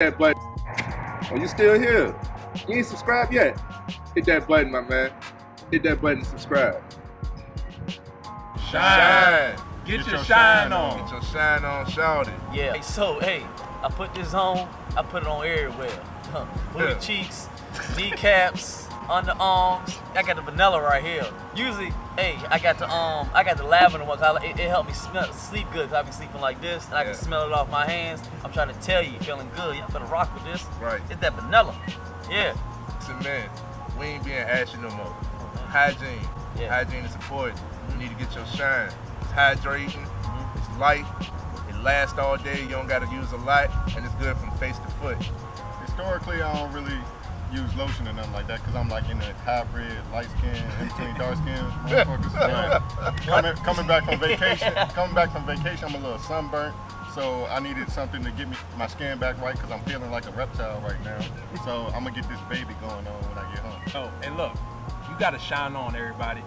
That button. Oh, you still here? You ain't subscribed yet? Hit that button, my man. Hit that button and subscribe. Shine. Get your shine on. Get your shine on, shout it. Yeah. So, hey, I put this on. I put it on everywhere. Booty cheeks, kneecaps, underarms. I got the vanilla right here. Usually, hey, I got the lavender ones. It helped me sleep good. Cause I be sleeping like this, and I can smell it off my hands. I'm trying to tell you, feeling good. Y'all better rock with this. Right. It's that vanilla. Yeah. Listen, man, we ain't being ashy no more. Hygiene. Yeah. Hygiene is important. You need to get your shine. It's hydrating. It's light. It lasts all day. You don't got to use a lot, and it's good from face to foot. Historically, I don't really use lotion or nothing like that because I'm like in a hybrid, light skin, in between dark skin motherfuckers. Coming back from vacation, I'm a little sunburnt. So I needed something to get my skin back right because I'm feeling like a reptile right now. So I'm gonna get this baby going on when I get home. Oh, and look, you gotta shine on, everybody.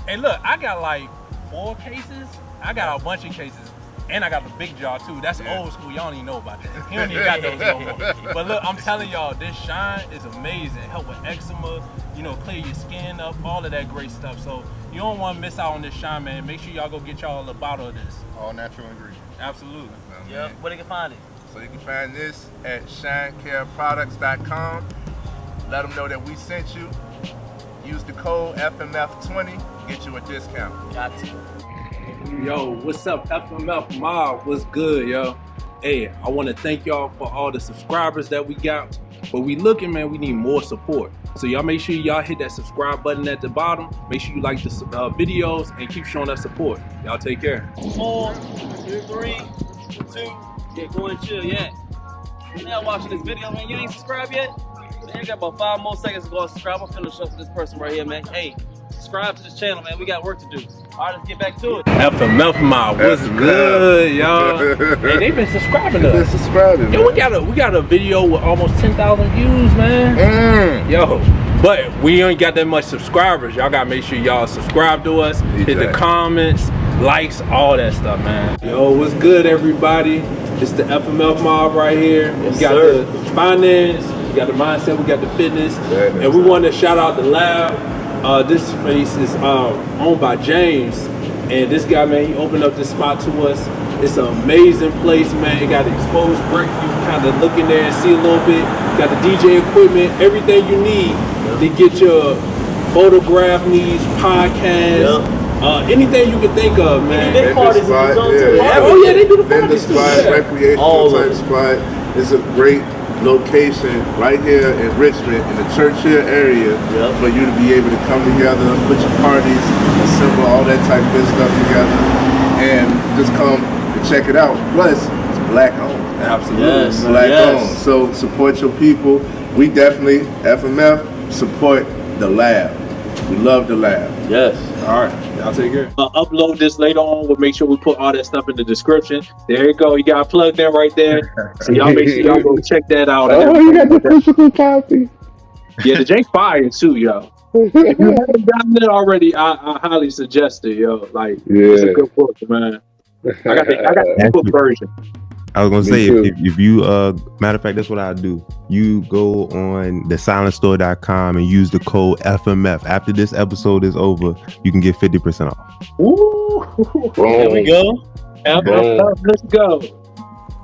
Hey, look, I got like 4 cases. I got a bunch of cases. And I got the big jar too. That's old school. Y'all don't even know about that. He don't even got those no more. But look, I'm telling y'all, this shine is amazing. Help with eczema, clear your skin up, all of that great stuff. So you don't want to miss out on this shine, man. Make sure y'all go get y'all a bottle of this. All natural ingredients. Absolutely. Yep. Where they can find it? So you can find this at shinecareproducts.com. Let them know that we sent you. Use the code FMF20, get you a discount. Got to. Yo, what's up, FMF Mob? What's good, yo? Hey, I want to thank y'all for all the subscribers that we got. But we looking, man, we need more support. So y'all make sure y'all hit that subscribe button at the bottom. Make sure you like the videos and keep showing us support. Y'all take care. 4, 3, 2, yeah, go and chill, yeah. Now watching this video, man, you ain't subscribed yet? Man, you got about 5 more seconds to go and subscribe. I'm finna show this person right here, man. Hey, subscribe to this channel, man. We got work to do. All right, let's get back to it. FMF Mob, what's good, y'all? Hey, they been subscribing to us. Yo, we got a video with almost 10,000 views, man. Yo, but we ain't got that much subscribers. Y'all gotta make sure y'all subscribe to us, hit the comments, likes, all that stuff, man. Yo, what's good, everybody? It's the FMF Mob right here. We got the finance, we got the mindset, we got the fitness, and we want to shout out the lab. This space is owned by James, and this guy, man, he opened up this spot to us. It's an amazing place, man. It got exposed brick. You can kind of look in there and see a little bit. Got the DJ equipment, everything you need to get your photograph needs, podcast, anything you can think of, man. They parties in the zone too. Oh yeah, they do the Vendor parties too. spot, recreational type spot. It's a great location right here in Richmond in the Churchill area for you to be able to come together, put your parties, assemble all that type of good stuff together, and just come and check it out. Plus, it's black owned. Absolutely. Yes. Black owned. So support your people. We definitely, FMF, support the lab. We love the lab. Yes. All right, y'all take care. Upload this later on. We'll make sure we put all that stuff in the description. There you go. You got plugged in right there. So y'all make sure y'all go check that out. Oh, you got the physical copy. Yeah, the Jake fire too, yo. If you haven't gotten it already, I highly suggest it, yo. Like, it's a good book, man. I got the book version. I was gonna say, if you matter of fact, that's what I do. You go on thesilencestore.com and use the code FMF. After this episode is over, you can get 50% off. Ooh, there we go. FMF, let's go.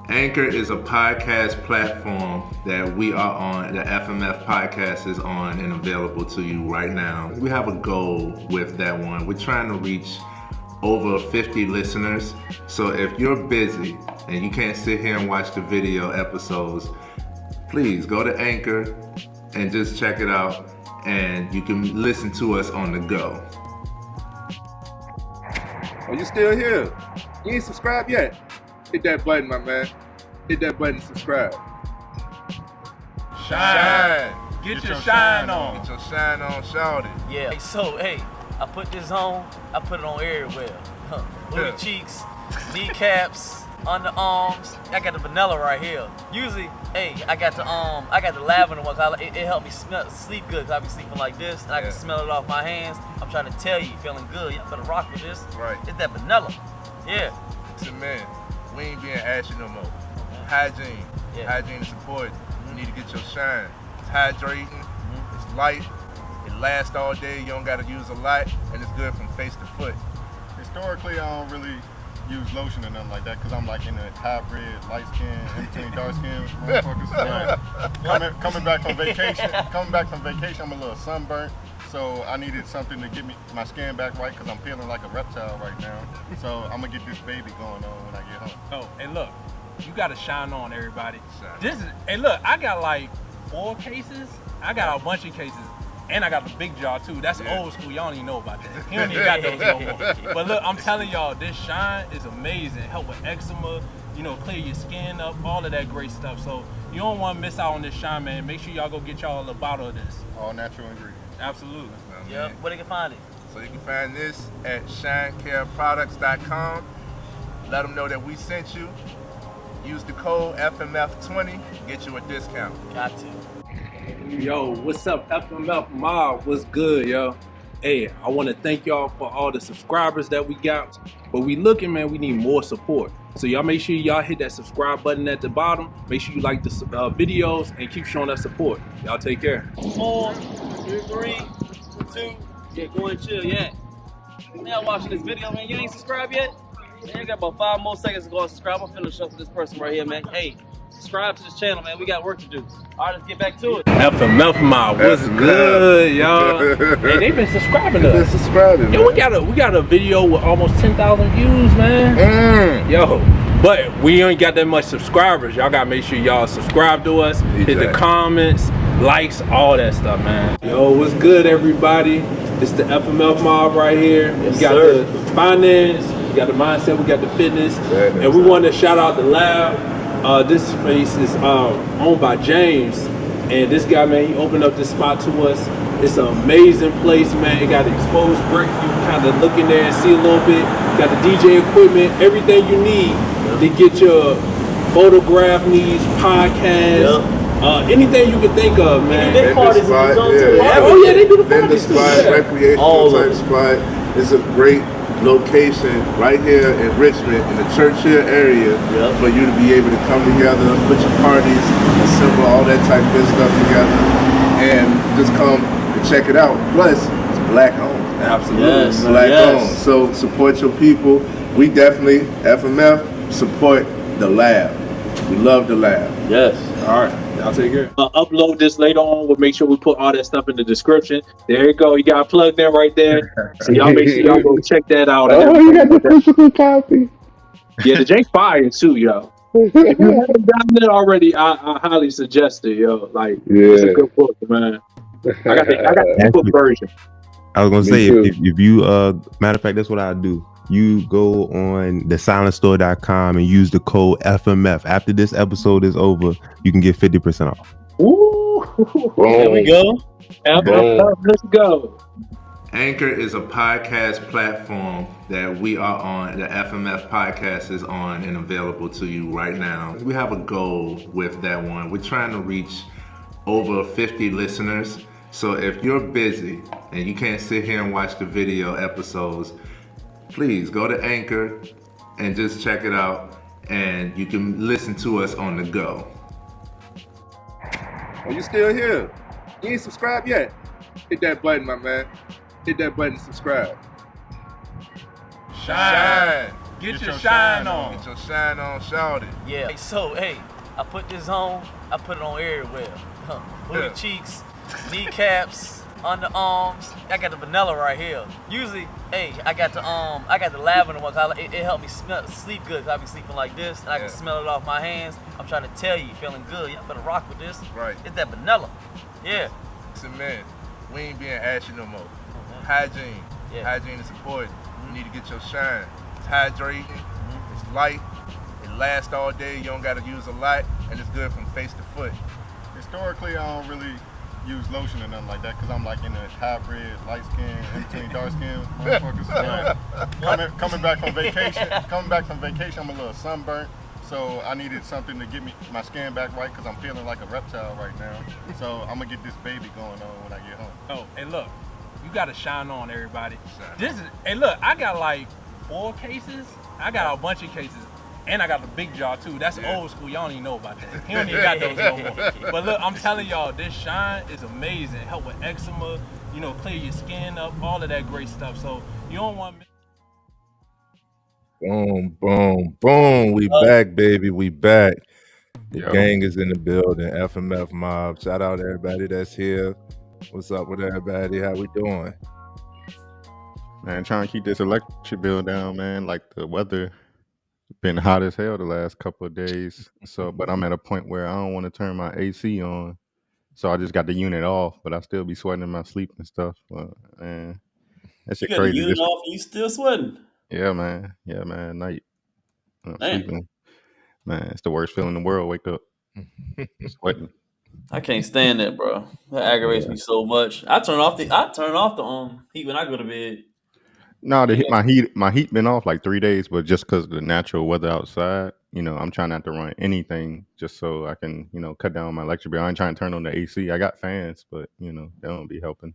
Anchor is a podcast platform that we are on. The FMF podcast is on and available to you right now. We have a goal with that one. We're trying to reach over 50 listeners. So if you're busy and you can't sit here and watch the video episodes, please go to Anchor and just check it out, and you can listen to us on the go. Oh, you still here? You ain't subscribed yet? Hit that button, my man. Hit that button and subscribe. Shine. Get your shine on. Get your shine on, shout it. Yeah. So, hey, I put this on. I put it on everywhere. Booty cheeks, kneecaps, underarms. I got the vanilla right here. Usually, hey, I got the lavender ones. It helped me sleep good because I be sleeping like this, and I can smell it off my hands. I'm trying to tell you, feeling good. Y'all better rock with this. Right. It's that vanilla. Yeah. Listen, man, we ain't being ashy no more. Hygiene. Yeah. Hygiene and support. You need to get your shine. It's hydrating. It's light. It lasts all day. You don't got to use a lot, and it's good from face to foot. Historically, I don't really use lotion or nothing like that because I'm like in a hybrid, light skin, in between dark skin motherfuckers. Coming back from vacation, I'm a little sunburnt. So I needed something to get my skin back right because I'm feeling like a reptile right now. So I'm gonna get this baby going on when I get home. Oh, and look, you gotta shine on, everybody. Hey, look, I got like 4 cases. I got a bunch of cases. And I got the big jar too. That's old school. Y'all don't even know about that. He don't even got those no more. But look, I'm telling y'all, this shine is amazing. Help with eczema, clear your skin up, all of that great stuff. So you don't want to miss out on this shine, man. Make sure y'all go get y'all a bottle of this. All natural ingredients. Absolutely. Yep. Where they can find it? So you can find this at shinecareproducts.com. Let them know that we sent you. Use the code FMF20, get you a discount. Got to. Yo, what's up, FMF Mob? What's good, yo? Hey, I want to thank y'all for all the subscribers that we got. But we looking, man, we need more support. So y'all make sure y'all hit that subscribe button at the bottom. Make sure you like the videos and keep showing us support. Y'all take care. 4, 3, 2, yeah, go and chill, yeah. Now watching this video, man, you ain't subscribed yet? Man, you got about 5 more seconds to go and subscribe. I'm finna finish up with this person right here, man. Hey, subscribe to this channel, man. We got work to do. All right, let's get back to it. FMF Mob, what's good, y'all? Hey, they've been subscribing to us. Yo, we got a video with almost 10,000 views, man. Yo, but we ain't got that much subscribers. Y'all gotta make sure y'all subscribe to us, hit the comments, likes, all that stuff, man. Yo, what's good, everybody? It's the FMF Mob right here. We got the finance, we got the mindset, we got the fitness, and we want to shout out the lab. This space is owned by James, and this guy, man, he opened up this spot to us. It's an amazing place, man. It got exposed brick. You can kind of look in there and see a little bit. Got the DJ equipment, everything you need to get your photograph needs, podcast, anything you can think of, man. They parties spot, Oh yeah, they do the parties too. Recreational type spot. It's a great location right here in Richmond in the Churchill area for you to be able to come together, put your parties, assemble all that type of good stuff together, and just come and check it out. Plus, it's black owned. Absolutely. Black owned. So support your people. We definitely, FMF, support the lab. We love the lab. Yes. All right. Y'all take care. Upload this later on. We'll make sure we put all that stuff in the description. There you go. You got plugged in right there. So y'all make sure y'all go check that out. Oh, you got the physical copy. Yeah, the Jake fire too, yo. If you haven't done it already, I highly suggest it, yo. Like, it's a good book, man. I got the book version. I was gonna say, if you matter of fact, that's what I do. You go on the silenstore.com and use the code FMF. After this episode is over, you can get 50% off. Ooh, there we go. FMF, let's go. Anchor is a podcast platform that we are on, the FMF podcast is on and available to you right now. We have a goal with that one. We're trying to reach over 50 listeners. So if you're busy and you can't sit here and watch the video episodes, please go to Anchor and just check it out, and you can listen to us on the go. Are you still here? You ain't subscribed yet? Hit that button, my man. Hit that button to subscribe. Shine. Get your shine on. Get your shine on, shout it. Yeah. So, hey, I put this on. I put it on everywhere. Booty cheeks, kneecaps, underarms. I got the vanilla right here. Usually, hey, I got the lavender one. It helped me sleep good. 'Cause I be sleeping like this, and I can smell it off my hands. I'm trying to tell you, feeling good. Y'all better rock with this. Right. It's that vanilla. Yeah. Listen, man, we ain't being ashy no more. Hygiene. Hygiene and support. You need to get your shine. It's hydrating. It's light. It lasts all day. You don't got to use a lot, and it's good from face to foot. Historically, I don't really use lotion or nothing like that because I'm like in a hybrid, light skin, in between dark skin motherfuckers. Coming back from vacation, I'm a little sunburnt. So I needed something to get my skin back right because I'm feeling like a reptile right now. So I'm gonna get this baby going on when I get home. Oh, and look, you gotta shine on, everybody. Hey, look, I got like 4 cases. I got a bunch of cases. And I got the big jaw too. That's old school. Y'all don't even know about that. He don't even got those no more. But look, I'm telling y'all, this shine is amazing. Help with eczema, clear your skin up, all of that great stuff. So you don't want me. Boom, boom, boom. We back, baby. We back. The Yo. gang is in the building. FMF mob. Shout out to everybody that's here. What's up with everybody? How we doing? Man, trying to keep this electric bill down, man. Like the weather been hot as hell the last couple of days. So, but I'm at a point where I don't want to turn my AC on. So I just got the unit off, but I still be sweating in my sleep and stuff. Man, that You shit got the crazy. unit off and you still sweating. Yeah, man. Yeah, man. Night. Damn. Sleeping. Man, it's the worst feeling in the world. Wake up. Sweating. I can't stand that, bro. That aggravates me so much. I turn off the heat when I go to bed. No, Ain't my heat been off like 3 days, but just because of the natural weather outside, I'm trying not to run anything just so I can, cut down my electric bill. I ain't trying to turn on the AC. I got fans, but they don't be helping.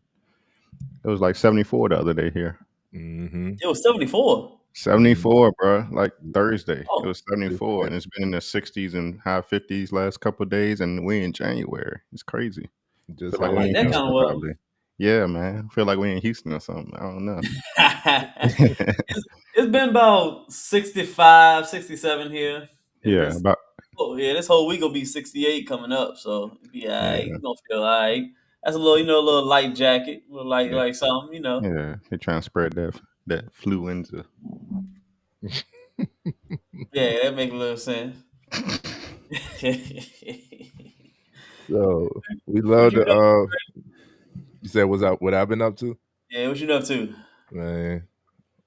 It was like 74 the other day here. Mm-hmm. It was 74. 74, bro. Like Thursday, it Oh, was 74, and it's been in the 60s and high 50s last couple of days, and we in January. It's crazy. Just Feel like how we like it in that kind Houston, of weather. probably. Yeah, man. Feel like we in Houston or something. I don't know. It's been about 65, 67 here. It's been Yeah, about this whole week will be 68 coming up, so it'll be alright. yeah, You gonna feel alright. That's a little, a little light jacket, a little light, yeah, like something. yeah. They trying to spread that fluenza. Yeah, that make a little sense. So we What love you to been up? you said what I've been up to? Yeah, what you been up to? Man,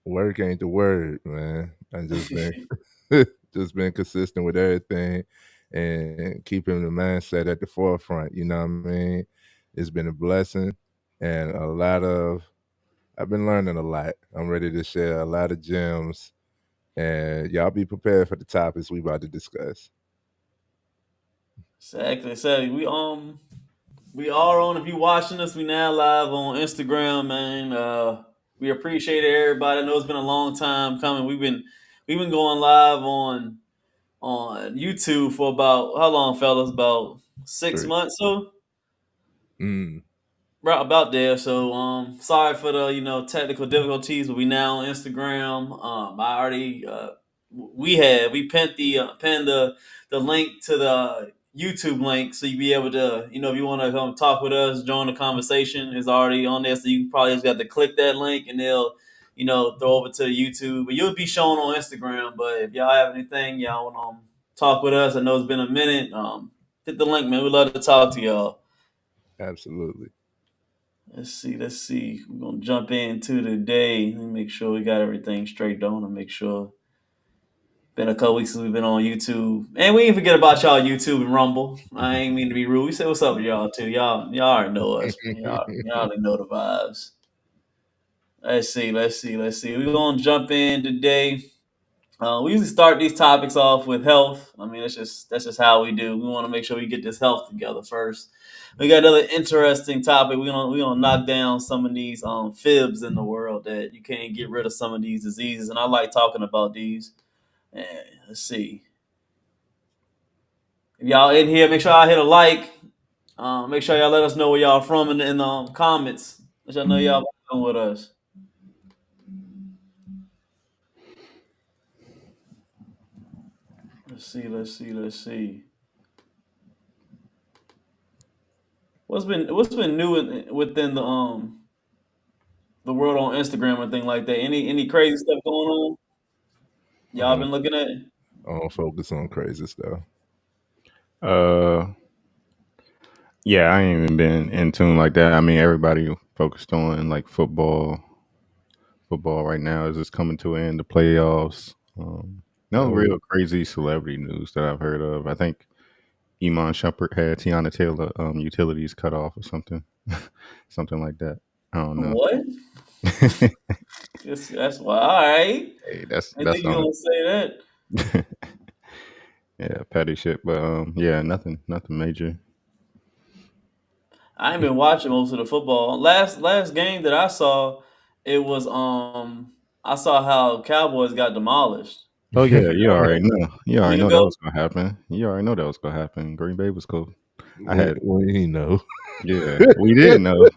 work ain't the word, man. I just been just been consistent with everything and keeping the mindset at the forefront, you know what I mean? It's been a blessing and I've been learning a lot. I'm ready to share a lot of gems and y'all be prepared for the topics we about to discuss. Exactly. We are on. If you watching us, we now live on Instagram, man. We appreciate everybody. I know it's been a long time coming. We've been going live on YouTube for about how long, fellas? About 6 3. months, so Mm, right about there. So sorry for the technical difficulties, but we now on Instagram. I already we pinned the link to the YouTube link, so you be able to if you want to come talk with us, join the conversation. Is already on there, so you probably just got to click that link and they'll throw over to the YouTube. But you'll be shown on Instagram. But if y'all have anything y'all want to talk with us, I know it's been a minute. Hit the link, man. We love to talk to y'all. absolutely. Let's see. Let's see. We're gonna jump into today. Let me make sure we got everything straight on and make sure. Been a couple weeks since we've been on YouTube, and we ain't forget about y'all YouTube and Rumble. I ain't mean to be rude. We say what's up with y'all too. Y'all already know us, man. Y'all already know the vibes. Let's see. Let's see. Let's see. We're gonna jump in today. We usually start these topics off with health. I mean, that's just how we do. We want to make sure we get this health together first. We got another interesting topic. We're gonna knock down some of these fibs in the world that you can't get rid of some of these diseases, and I like talking about these. And let's see. If y'all in here, make sure y'all hit a like. Make sure y'all let us know where y'all from in the comments. Let y'all know y'all fucking with us. Let's see. Let's see. Let's see. What's been new within the world on Instagram and thing like that? Any crazy stuff going on? Y'all I been looking at? don't focus on crazy stuff. Uh, yeah, I ain't even been in tune like that. I mean, everybody focused on like football. Football right now is just coming to an end. The playoffs. No Oh, real crazy celebrity news that I've heard of. I think Iman Shumpert had Tiana Taylor utilities cut off or something, something like that. I don't know. What? That's why. All right. Hey, I that's think you on gonna say that. it. Yeah, petty shit. But yeah, nothing major. I ain't been watching most of the football. Last game that I saw, it was I saw how Cowboys got demolished. Oh yeah, you already know. You We already can know that go. was gonna happen. You already know that was gonna happen. Green Bay was cool. I we, had we know. Yeah, we did know.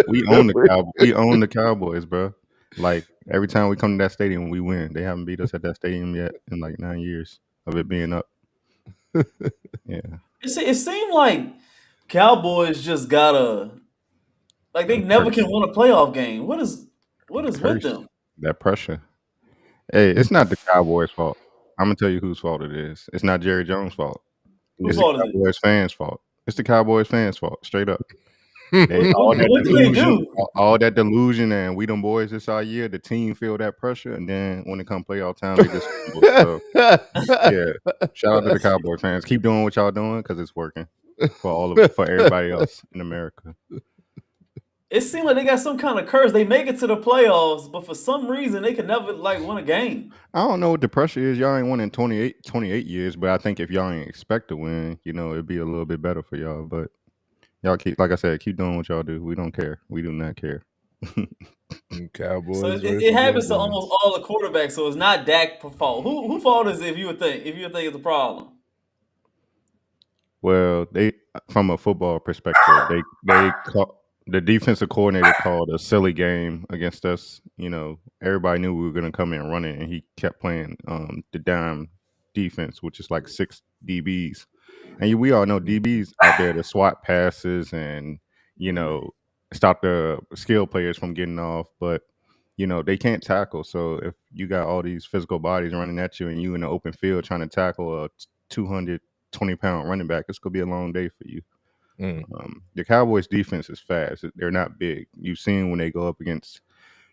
We own the We own the Cowboys, bro. Like every time we come to that stadium, we win. They haven't beat us at that stadium yet in like 9 years of it being up. Yeah, It seemed like Cowboys just gotta like they that never can win a playoff game. What is with curse, them? that pressure. Hey, it's not the Cowboys' fault. I'm gonna tell you whose fault it is. It's not Jerry Jones' fault. Whose It's the fault is it? Cowboys fans' fault. It's the Cowboys fans' fault, straight up. They What, all that what did they delusion, do? all that delusion, and we them boys this our year. The team feel that pressure, and then when it come playoff time, they just crumble. So yeah, shout out to the Cowboy fans. Keep doing what y'all doing because it's working for everybody else in America. It seemed like they got some kind of curse. They make it to the playoffs, but for some reason they can never like win a game. I don't know what the pressure is. Y'all ain't won in 28 years, but I think if y'all ain't expect to win, it'd be a little bit better for y'all. But y'all keep, like I said, keep doing what y'all do. We don't care. We do not care. So Cowboys it versus happens to Indians. almost all the quarterbacks. So it's not Dak fault. Who fault is it if you would think it's a problem? Well, they from a football perspective, the defensive coordinator called a silly game against us. Everybody knew we were going to come in running, and he kept playing the dime defense, which is like 6 DBs. And we all know DBs out there to swat passes and stop the skill players from getting off, but they can't tackle. So if you got all these physical bodies running at you and you in the open field trying to tackle a 220-pound running back, it's gonna be a long day for you. Mm. The Cowboys defense is fast. They're not big. You've seen when they go up against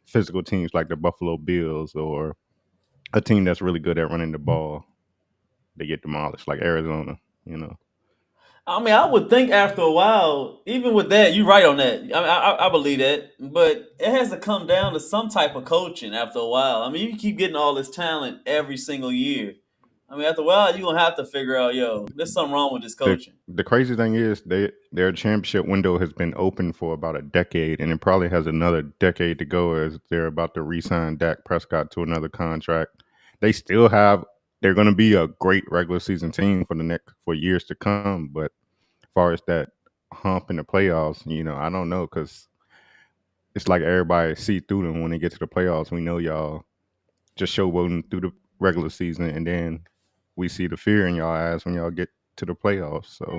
physical teams like the Buffalo Bills or a team that's really good at running the ball, they get demolished, like Arizona. I mean, I would think after a while, even with that, you're right on that. I mean, I believe that, but it has to come down to some type of coaching after a while. I mean, you keep getting all this talent every single year. I mean, after a while, you're gonna have to figure out, yo, there's something wrong with this The coaching. the crazy thing is their championship window has been open for about a decade, and it probably has another decade to go as they're about to re-sign Dak Prescott to another contract. They're going to be a great regular season team for years to come. But as far as that hump in the playoffs, I don't know because it's like everybody see through them when they get to the playoffs. We know y'all just showboating through the regular season, and then we see the fear in y'all eyes when y'all get to the playoffs. So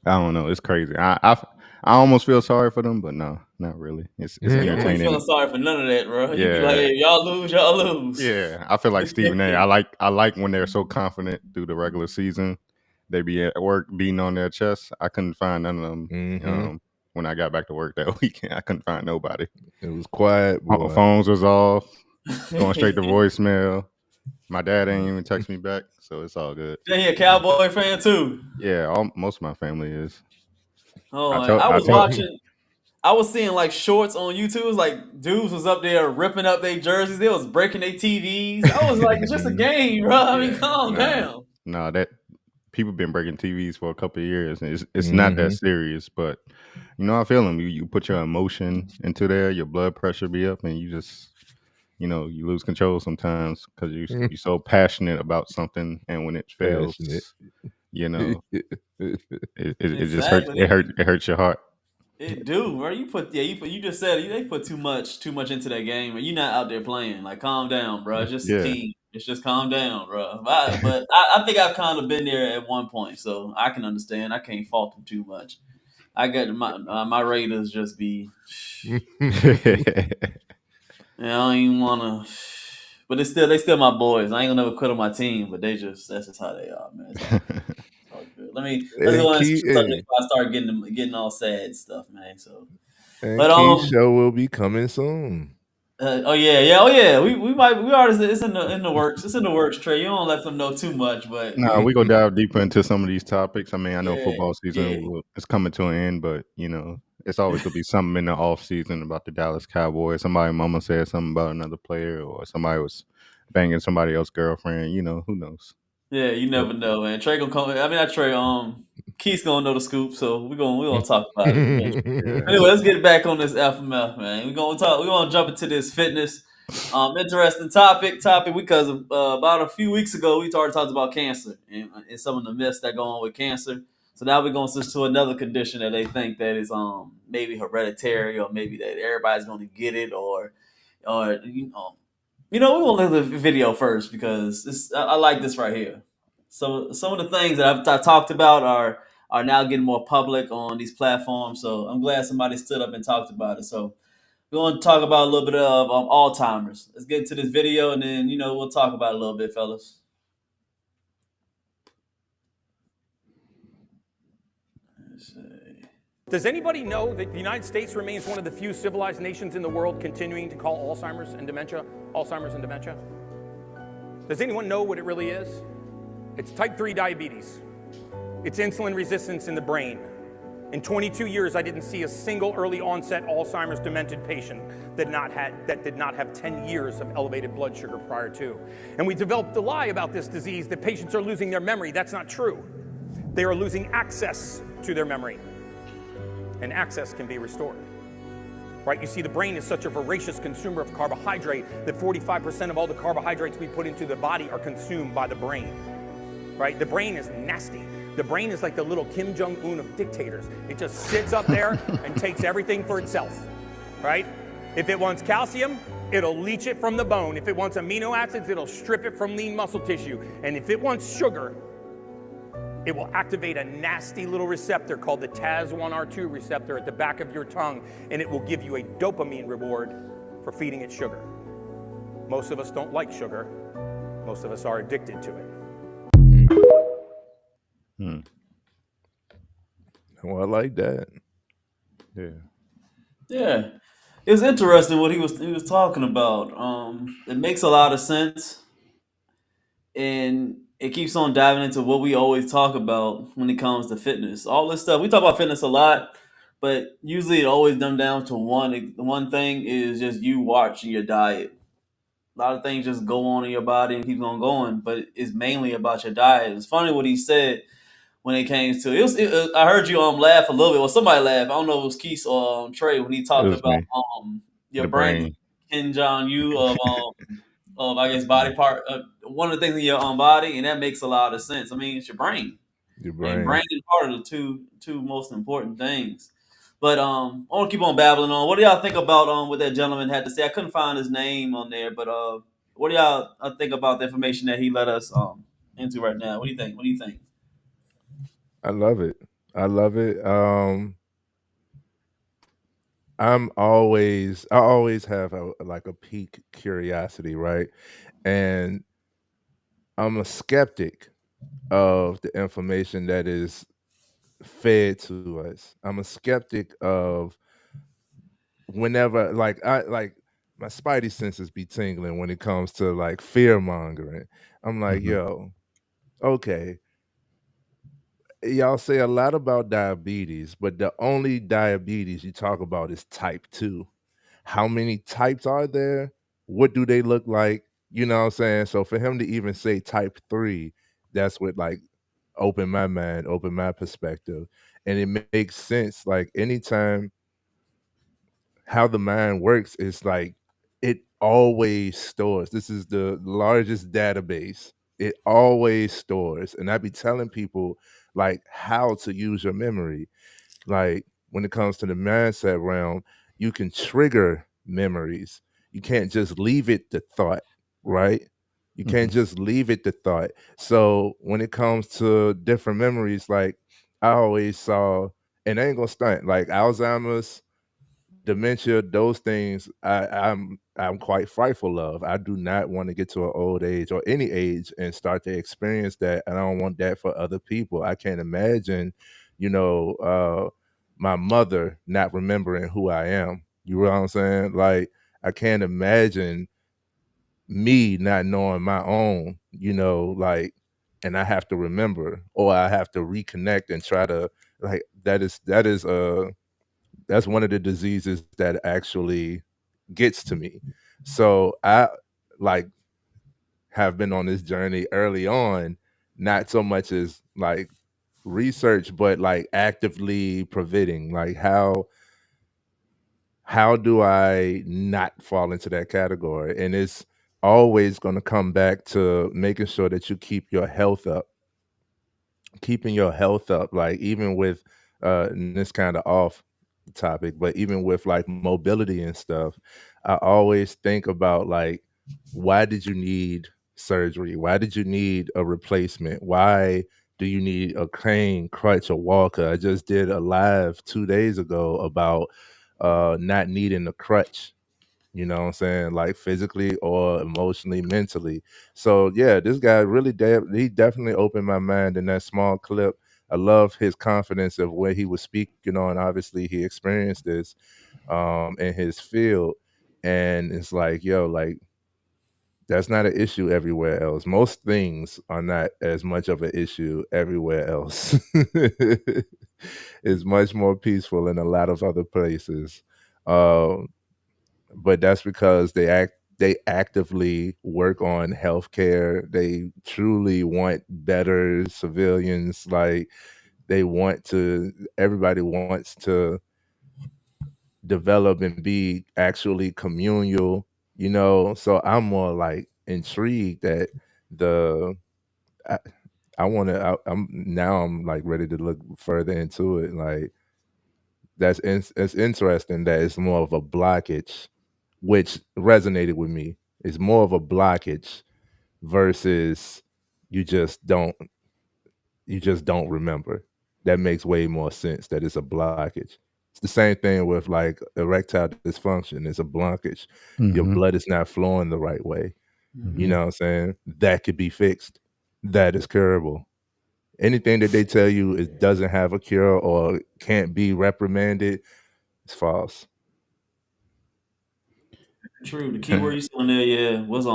I don't know. It's crazy. I almost feel sorry for them, but no, not really. It's You don't be feeling entertaining. sorry for none of that, bro. You be like, Yeah, hey, y'all lose, y'all lose. yeah. I feel like Stephen A. I like when they're so confident through the regular season. They be at work beating on their chest. I couldn't find none of them. When I got back to work that weekend, I couldn't find nobody. It was quiet, boy. Phones was off, going straight to voicemail. My dad ain't even text me back, so it's all good. Then he a Cowboy fan too. Yeah, most of my family is. Oh, I I told I was told watching. I was seeing like shorts on YouTube. It was like dudes was up there ripping up their jerseys. They was breaking their TVs. I was like, it's just a game, bro. I mean, calm down. that people been breaking TVs for a couple of years, and it's not that serious. But I feel them. You put your emotion into there, your blood pressure be up, and you just you lose control sometimes because you're so passionate about something, and when it fails, Passionate. it just hurts. Exactly. It hurts your heart. It do, bro. You just said they put too much into that game, and you're not out there playing. Like, calm down, bro. It's just a Yeah. team. It's just calm down, bro. I think I've kind of been there at one point, so I can understand. I can't fault them too much. I got my Raiders just be. I don't even wanna, but they still my boys. I ain't gonna never quit on my team, but that's just how they are, man. It's all good. Let's go on and switch the subject before I start getting all sad stuff, man. So, but Key show will be coming soon. oh yeah. We might we already it's in the works. It's in the works, Trey. You don't let them know too much, but No, we go dive deeper into some of these topics. I mean, I know yeah, football yeah. season is coming to an end, but it's always gonna be something in the off season about the Dallas Cowboys. Somebody mama said something about another player, or somebody was banging somebody else's girlfriend. Who knows? Yeah, you never know, man. Trey gonna come. I mean, not Trey. Keith's gonna know the scoop, so we're gonna talk about it eventually. Yeah. Anyway, let's get back on this FMF, man. We're gonna jump into this fitness. Interesting topic because about a few weeks ago we already talked about cancer and some of the myths that go on with cancer. So now we're gonna switch to another condition that they think that is maybe hereditary or maybe that everybody's gonna get it or we're gonna look at the video first because I like this right here. So some of the things that I talked about are now getting more public on these platforms. So I'm glad somebody stood up and talked about it. So we're going to talk about a little bit of Alzheimer's. Let's get into this video, and then we'll talk about it a little bit, fellas. Let's see. Does anybody know that the United States remains one of the few civilized nations in the world continuing to call Alzheimer's and dementia Alzheimer's and dementia? Does anyone know what it really is? It's type 3 diabetes. It's insulin resistance in the brain. In 22 years, I didn't see a single early onset Alzheimer's demented patient that did not have 10 years of elevated blood sugar prior to. And we developed the lie about this disease that patients are losing their memory. That's not true. They are losing access to their memory. And access can be restored. Right? You see, the brain is such a voracious consumer of carbohydrate that 45% of all the carbohydrates we put into the body are consumed by the brain. Right? The brain is nasty. The brain is like the little Kim Jong-un of dictators. It just sits up there and takes everything for itself. Right? If it wants calcium, it'll leach it from the bone. If it wants amino acids, it'll strip it from lean muscle tissue. And if it wants sugar, it will activate a nasty little receptor called the TAS1R2 receptor at the back of your tongue, and it will give you a dopamine reward for feeding it sugar. Most of us don't like sugar. Most of us are addicted to it. Well, I like that. Yeah. Yeah, it was interesting what he was talking about. It makes a lot of sense, and it keeps on diving into what we always talk about when it comes to fitness. All this stuff we talk about fitness a lot, but usually it always comes down to one thing is just you watching your diet. A lot of things just go on in your body and keep on going, but it's mainly about your diet. It's funny what he said when it came to I heard you laugh a little bit. Well, somebody laughed. I don't know if it was Keith or Trey when he It talked was about me. your The brain is brain. Ken John you of I guess body part. One of the things in your own body, and that makes a lot of sense. I mean, it's your brain, Your and brain. brain is part of the two most important things. But I want to keep on babbling on. What do y'all think about what that gentleman had to say? I couldn't find his name on there, but what do y'all think about the information that he let us into right now? What do you think? What do you think? I love it. I love it. I always have like a peak curiosity, right? And I'm a skeptic of the information that is fed to us. I'm a skeptic of whenever like my spidey senses be tingling when it comes to like fear mongering. I'm like, yo, okay, y'all say a lot about diabetes, but the only diabetes you talk about is type 2. How many types are there? What do they look like? You know what I'm saying? So for him to even say type 3, that's what like opened my mind, opened my perspective. And it makes sense. Like anytime how the mind works is like it always stores. This is the largest database. It always stores. And I be telling people like how to use your memory. Like when it comes to the mindset realm, you can trigger memories. You can't just leave it to thought, right? You can't just leave it to thought. So when it comes to different memories, like I always saw, and I ain't gonna stunt, like Alzheimer's, dementia, those things I'm quite frightful of. I do not want to get to an old age or any age and start to experience that. And I don't want that for other people. I can't imagine, you know, my mother not remembering who I am. You know what I'm saying? Like I can't imagine me not knowing my own, you know, like, and I have to remember or I have to reconnect and try to like that's one of the diseases that actually gets to me. So I like have been on this journey early on, not so much as like research, but like actively preventing, like how do I not fall into that category? And it's always going to come back to making sure that you keep your health up, keeping your health up, like even with and this kind of off topic, but even with like mobility and stuff, I always think about like, why did you need surgery? Why did you need a replacement? Why do you need a cane, crutch, or walker? I just did a live 2 days ago about not needing a crutch, you know what I'm saying? Like physically or emotionally, mentally. So yeah, this guy really he definitely opened my mind in that small clip. I love his confidence of where he was speaking on. Obviously, he experienced this in his field. And it's like, yo, like that's not an issue everywhere else. Most things are not as much of an issue everywhere else. It's much more peaceful in a lot of other places. Um, but that's because they actively work on healthcare. They truly want better civilians. Like they want to, everybody wants to develop and be actually communal, you know. So I'm more like intrigued that the I, I want to. I'm now. I'm like ready to look further into it. Like it's interesting that it's more of a blockage, which resonated with me. It's more of a blockage versus you just don't you just don't remember. That makes way more sense that it's a blockage. It's the same thing with like erectile dysfunction. It's a blockage. Your Mm-hmm. blood is not flowing the right way. Mm-hmm. You know what I'm saying? That could be fixed. That is curable. Anything that they tell you it doesn't have a cure or can't be reprimanded, it's false. True. The key word you said on there, yeah, was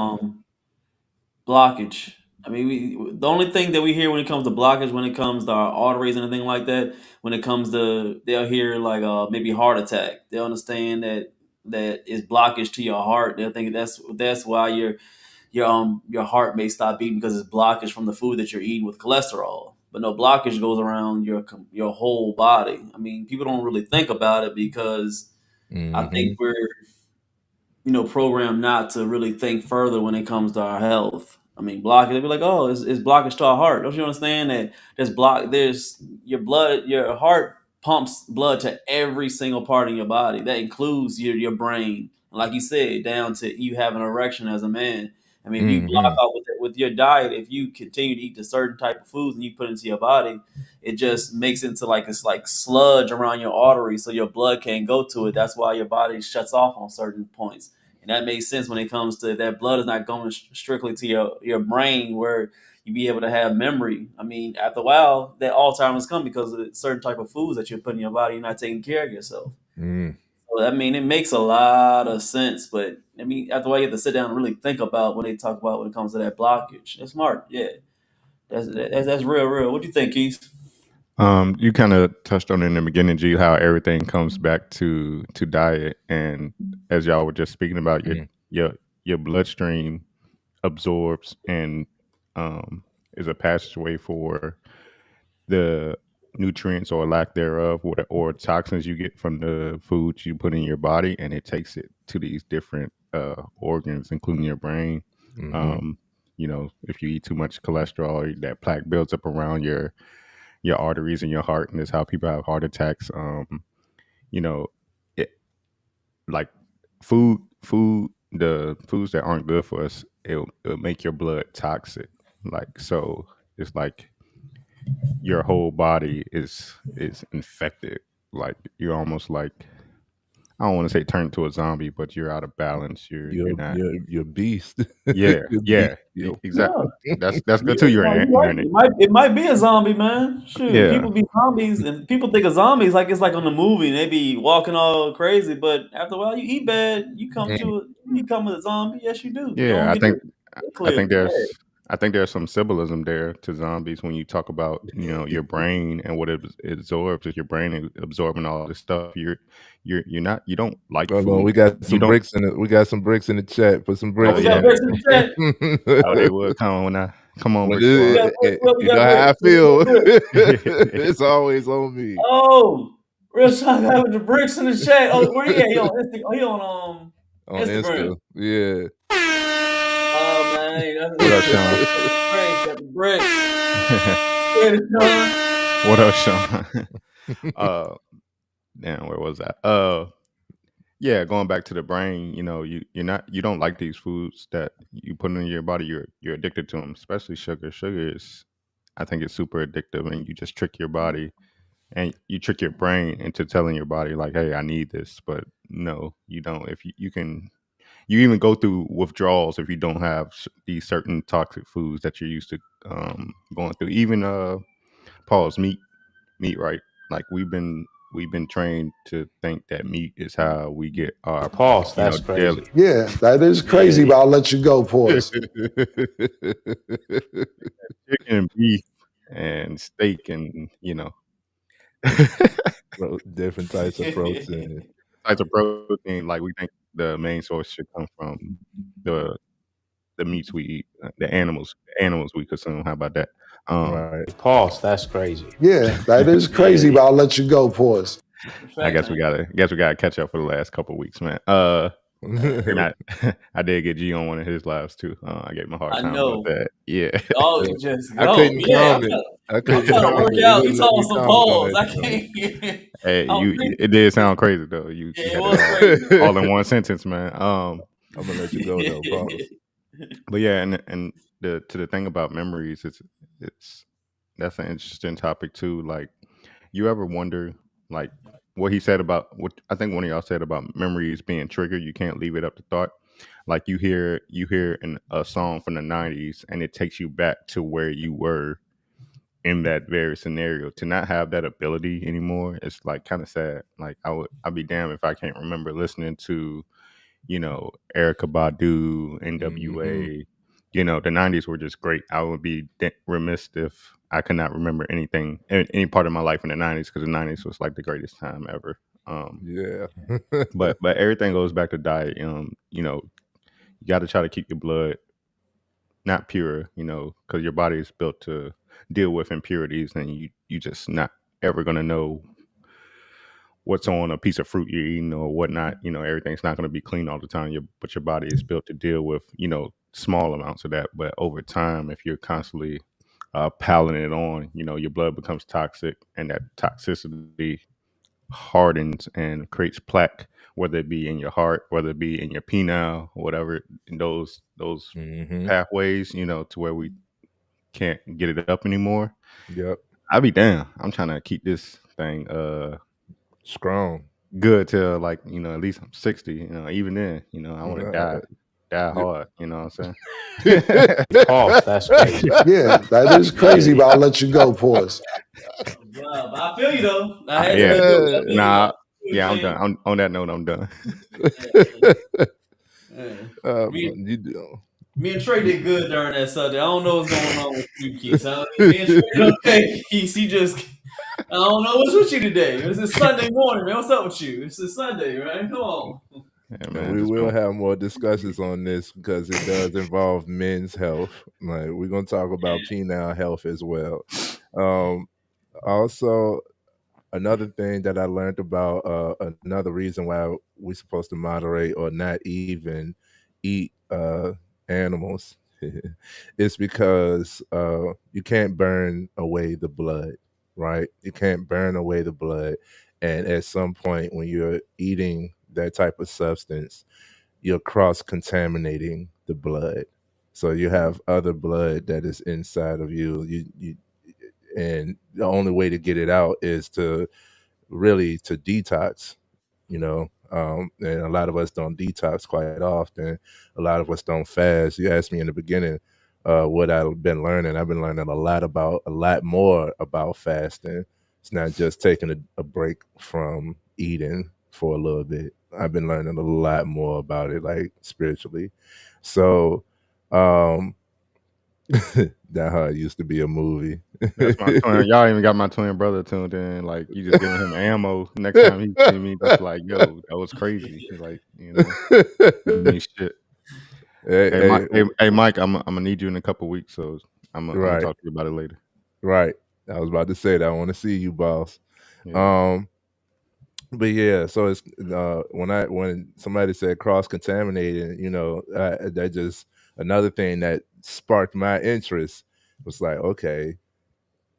blockage. I mean, the only thing that we hear when it comes to blockage, when it comes to our arteries and anything like that, when it comes to, they'll hear like maybe heart attack. They'll understand that is blockage to your heart. They'll think that's why your heart may stop beating because it's blockage from the food that you're eating with cholesterol. But no, blockage goes around your whole body. I mean, people don't really think about it because I think Mm-hmm. we're programmed not to really think further when it comes to our health. I mean, blockage. They'd be like, "Oh, it's blockage to our heart." Don't you understand that There's your blood. Your heart pumps blood to every single part in your body. That includes your brain. And like you said, down to you have an erection as a man. I mean, if you block Mm-hmm. out with your diet, if you continue to eat the certain type of foods and you put into your body, it just makes it into like it's like sludge around your arteries, so your blood can't go to it. That's why your body shuts off on certain points, and that makes sense when it comes to that blood is not going strictly to your brain where you be able to have memory. I mean, after a while, that Alzheimer's come because of certain type of foods that you're putting in your body. You're not taking care of yourself. Mm. So I mean, it makes a lot of sense. But I mean, after a while, you have to sit down and really think about what they talk about when it comes to that blockage. That's smart. Yeah, that's real, real. What do you think, Keith? You kind of touched on it in the beginning, G, how everything comes back to diet, and as y'all were just speaking about, Mm. your bloodstream absorbs and is a passageway for the nutrients or lack thereof, or toxins you get from the foods you put in your body, and it takes it to these different organs, including your brain. Mm-hmm. Um, if you eat too much cholesterol, that plaque builds up around your arteries and your heart, and that's how people have heart attacks. You know, it, like the foods that aren't good for us, it'll make your blood toxic. Like so, it's like your whole body is infected. Like you're almost like, I don't want to say turn into a zombie, but you're out of balance. You're not. You're a beast. Yeah, You're yeah, beast, yo. exactly. No. That's good Yeah, too. You're no, an you're you're right. an It might be a zombie, man. Shoot, yeah. people be zombies, and people think of zombies like it's like on the movie. And they be walking all crazy, but after a while, you eat bad, Mm. you become a zombie. Yes, you do. You Yeah, don't I get think it I clear. think there's I think there's some symbolism there to zombies when you talk about your brain and what it absorbs. Is your brain absorbing all this stuff? You don't like Hold on, food. we got You some don't. bricks in it. We got some bricks in the chat. Put some Oh, Oh bricks we in got yeah. bricks in the chat. Oh, they it. would come on, When brick squad. We got you know bricks. how I Let's feel. do it. It's always on me. Oh, Real talk having the bricks in the chat. Oh, where he at? He on Instagram. Oh, he on Insta. Instagram. Yeah. Oh man, that's What up, Sean? bricks. Got the bricks. Yeah, Sean. What up, Sean? Damn, where was that? Yeah, going back to the brain, you know, you don't like these foods that you put in your body. You're addicted to them, especially sugar. Sugar is, I think, it's super addictive, and you just trick your body and you trick your brain into telling your body like, "Hey, I need this," but no, you don't. If you even go through withdrawals if you don't have these certain toxic foods that you're used to going through. Even pause meat, right? Like we've been trained to think that meat is how we get our Pause. That's crazy. daily. Yeah, that is crazy, but I'll let you go. Pause. Chicken and beef and steak and Different types of protein. Like we think the main source should come from the meats we eat, the animals we consume. How about that? Right. Pause. That's crazy. Yeah, that is crazy, but I'll let you go. Pause. I guess we gotta catch up for the last couple of weeks, man. And I did get G on one of his lives too. I gave him a hard time about that. Yeah. Oh, just go. I couldn't comment. I'm trying to work out. You talking some pause. I can't. Hey, it did sound crazy though. You it had was it crazy. all in one sentence, man. I'm gonna let you go though. Pause. But yeah, and the thing about memories, that's an interesting topic too. Like, you ever wonder, like, what he said about what I think one of y'all said about memories being triggered? You can't leave it up to thought. Like you hear a song from the '90s, and it takes you back to where you were in that very scenario. To not have that ability anymore, it's like kind of sad. Like I'd be damned if I can't remember listening to, Erica Badu, NWA. The '90s were just great. I would be remiss if I could not remember any part of my life in the '90s, because the '90s was like the greatest time ever. Yeah. but everything goes back to diet. You got to try to keep your blood not pure, because your body is built to deal with impurities, and you just not ever gonna know what's on a piece of fruit you're eating or whatnot. Everything's not going to be clean all the time. But your body is built to deal with, small amounts of that. But over time, if you're constantly piling it on, your blood becomes toxic, and that toxicity hardens and creates plaque, whether it be in your heart, whether it be in your penile, whatever, in those pathways, to where we can't get it up anymore. Yep. I'll be damn. I'm trying to keep this thing strong, good till like at least I'm 60. Even then, I want to die hard. You know what I'm saying? Pause. That's crazy. Yeah, that is crazy, but I'll let you go. Pause. But I feel you though. I'm done. On that note, I'm done. Me and Trey did good during that Sunday. I don't know what's going on with you, Keith. Me and Trey okay, Keith. I don't know what's with you today. It's Sunday morning, man. What's up with you? It's a Sunday, right? Come on. Yeah, man, we will have more discussions on this because it does involve men's health. Like, we're gonna talk about penile health as well. Also, another thing that I learned about, another reason why we're supposed to moderate or not even eat animals is because you can't burn away the blood, right? You can't burn away the blood. And at some point when you're eating that type of substance, you're cross-contaminating the blood. So you have other blood that is inside of you. And the only way to get it out is to detox, and a lot of us don't detox quite often. A lot of us don't fast. You asked me in the beginning what I've been learning. I've been learning a lot more about fasting. It's not just taking a break from eating for a little bit. I've been learning a lot more about it, like spiritually. So that how it used to be a movie. That's my twin. Y'all even got my twin brother tuned in. Like, you just giving him ammo. Next time he see me, that's like, yo, that was crazy. Like, shit. Hey, Mike, I'm gonna need you in a couple weeks, so I'm gonna talk to you about it later. Right. I was about to say that. I want to see you, boss. Yeah. But yeah, so it's when somebody said cross contaminated, that just another thing that sparked my interest was like, okay,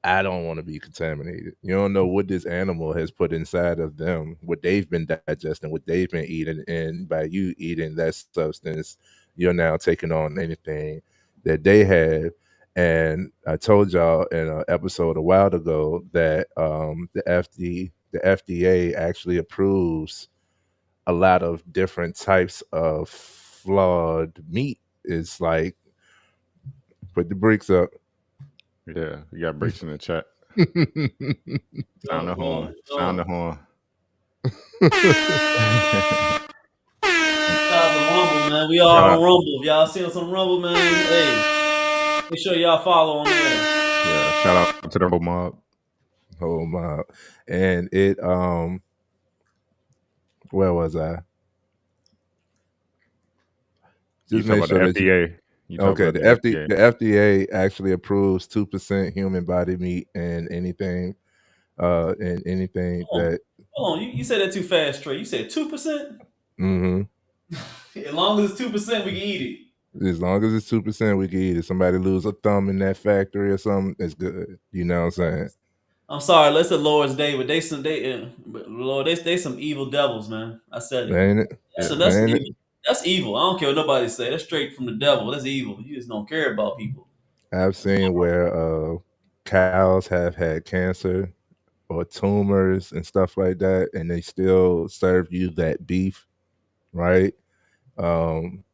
I don't want to be contaminated. You don't know what this animal has put inside of them, what they've been digesting, what they've been eating, and by you eating that substance, you're now taking on anything that they have. And I told y'all in an episode a while ago that the FDA actually approves a lot of different types of flawed meat. It's like put the bricks up. Yeah, you got breaks in the chat. Sound the horn. Sound the horn. Shout out to Rumble, man. We are Shout on out. Rumble. If y'all see us on Rumble, man, hey, make sure y'all follow on there. Yeah, shout out to the whole mob. Whole mob. And it where was I? You Just talk make about sure the that you FDA. You talk okay. about the FDA. The FDA actually approves 2% human body meat and anything Hold on, that hold on. You said that too fast, Trey. You said 2%. hmm As long as it's 2%, we can eat it. as long as it's 2%, we can eat it. Somebody lose a thumb in that factory or something, it's good. You know what I'm saying? I'm sorry, let's the Lord's Day, but but Lord, they some evil devils, man. I said it. Ain't it? That's Ain't it? evil. That's evil. I don't care what nobody say. That's straight from the devil. That's evil. You just don't care about people. I've seen where cows have had cancer or tumors and stuff like that, and they still serve you that beef, right? Um,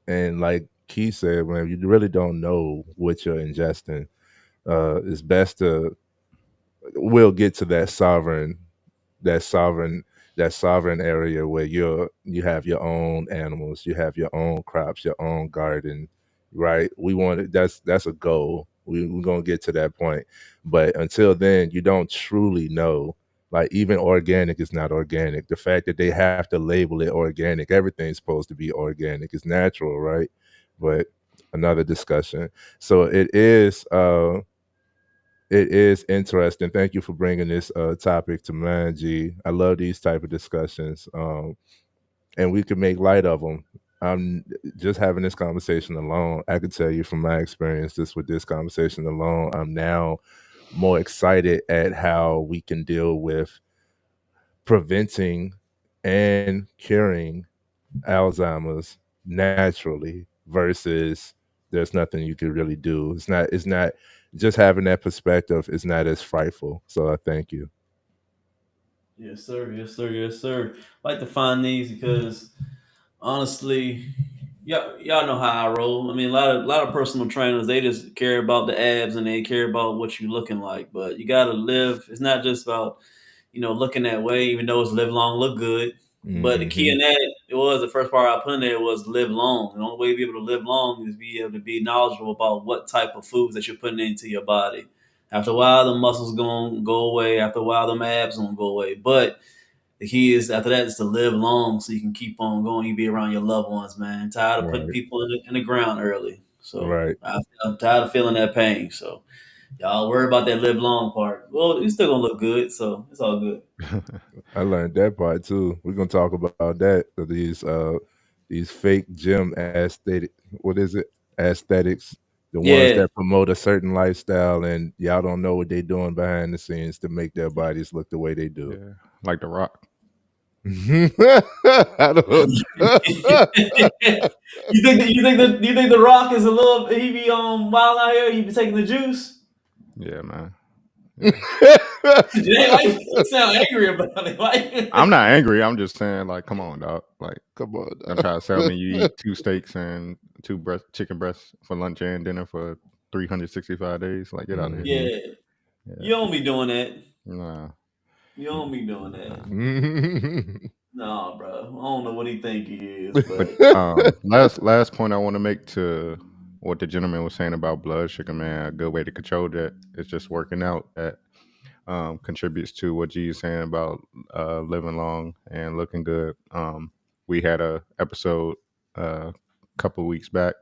and like Keith said, man, you really don't know what you're ingesting. It's best to we'll get to that sovereign that sovereign area where you have your own animals, you have your own crops, your own garden, right? We want it, that's a goal. We're gonna get to that point, but until then, you don't truly know. Like even organic is not organic. The fact that they have to label it organic, everything's supposed to be organic. It's natural, right? But another discussion. So it is interesting. Thank you for bringing this topic to mind, G. I love these type of discussions, and we can make light of them. I'm just having this conversation alone. I can tell you from my experience, just with this conversation alone, I'm now more excited at how we can deal with preventing and curing Alzheimer's naturally versus there's nothing you could really do. It's not just having that perspective is not as frightful. So I thank you. Yes, sir. Yes, sir. Yes, sir. I like to find these because honestly, y'all know how I roll. I mean, a lot of personal trainers, they just care about the abs and they care about what you looking like. But you gotta live. It's not just about looking that way, even though it's live long, look good. But the key Hmm. in that it was the first part I put in there was live long. The only way to be able to live long is be able to be knowledgeable about what type of foods that you're putting into your body. After a while, the muscles gonna go away. After a while, the abs gonna go away. But the key is after that is to live long so you can keep on going. You be around your loved ones, man. Tired of putting Right. people in the ground early. So Right. I'm tired of feeling that pain. So y'all worry about that live long part. Well, you still gonna look good, so it's all good. I learned that part too. We're gonna talk about that. These fake gym aesthetic. What is it? Aesthetics. The ones Yeah, that promote a certain lifestyle, and y'all don't know what they're doing behind the scenes to make their bodies look the way they do. Yeah, like The Rock. I don't. you think the Rock is a little he be wild out here? He be taking the juice. Yeah, man. Yeah. Why you sound angry about it? I'm Why? not angry. I'm just saying, like, come on, dog. Like, Come on. don't try to sell me you eat 2 steaks and chicken breasts for lunch and dinner for 365 days. Like, get out of here. Mhm. Yeah, Yeah. you don't be doing that. Nah. You don't be doing that. Nah. Nah, bro. I don't know what he think he is, But but last point I want to make to what the gentleman was saying about blood sugar, man. A good way to control that is just working out. That contributes to what G is saying about living long and looking good. We had a episode a couple weeks back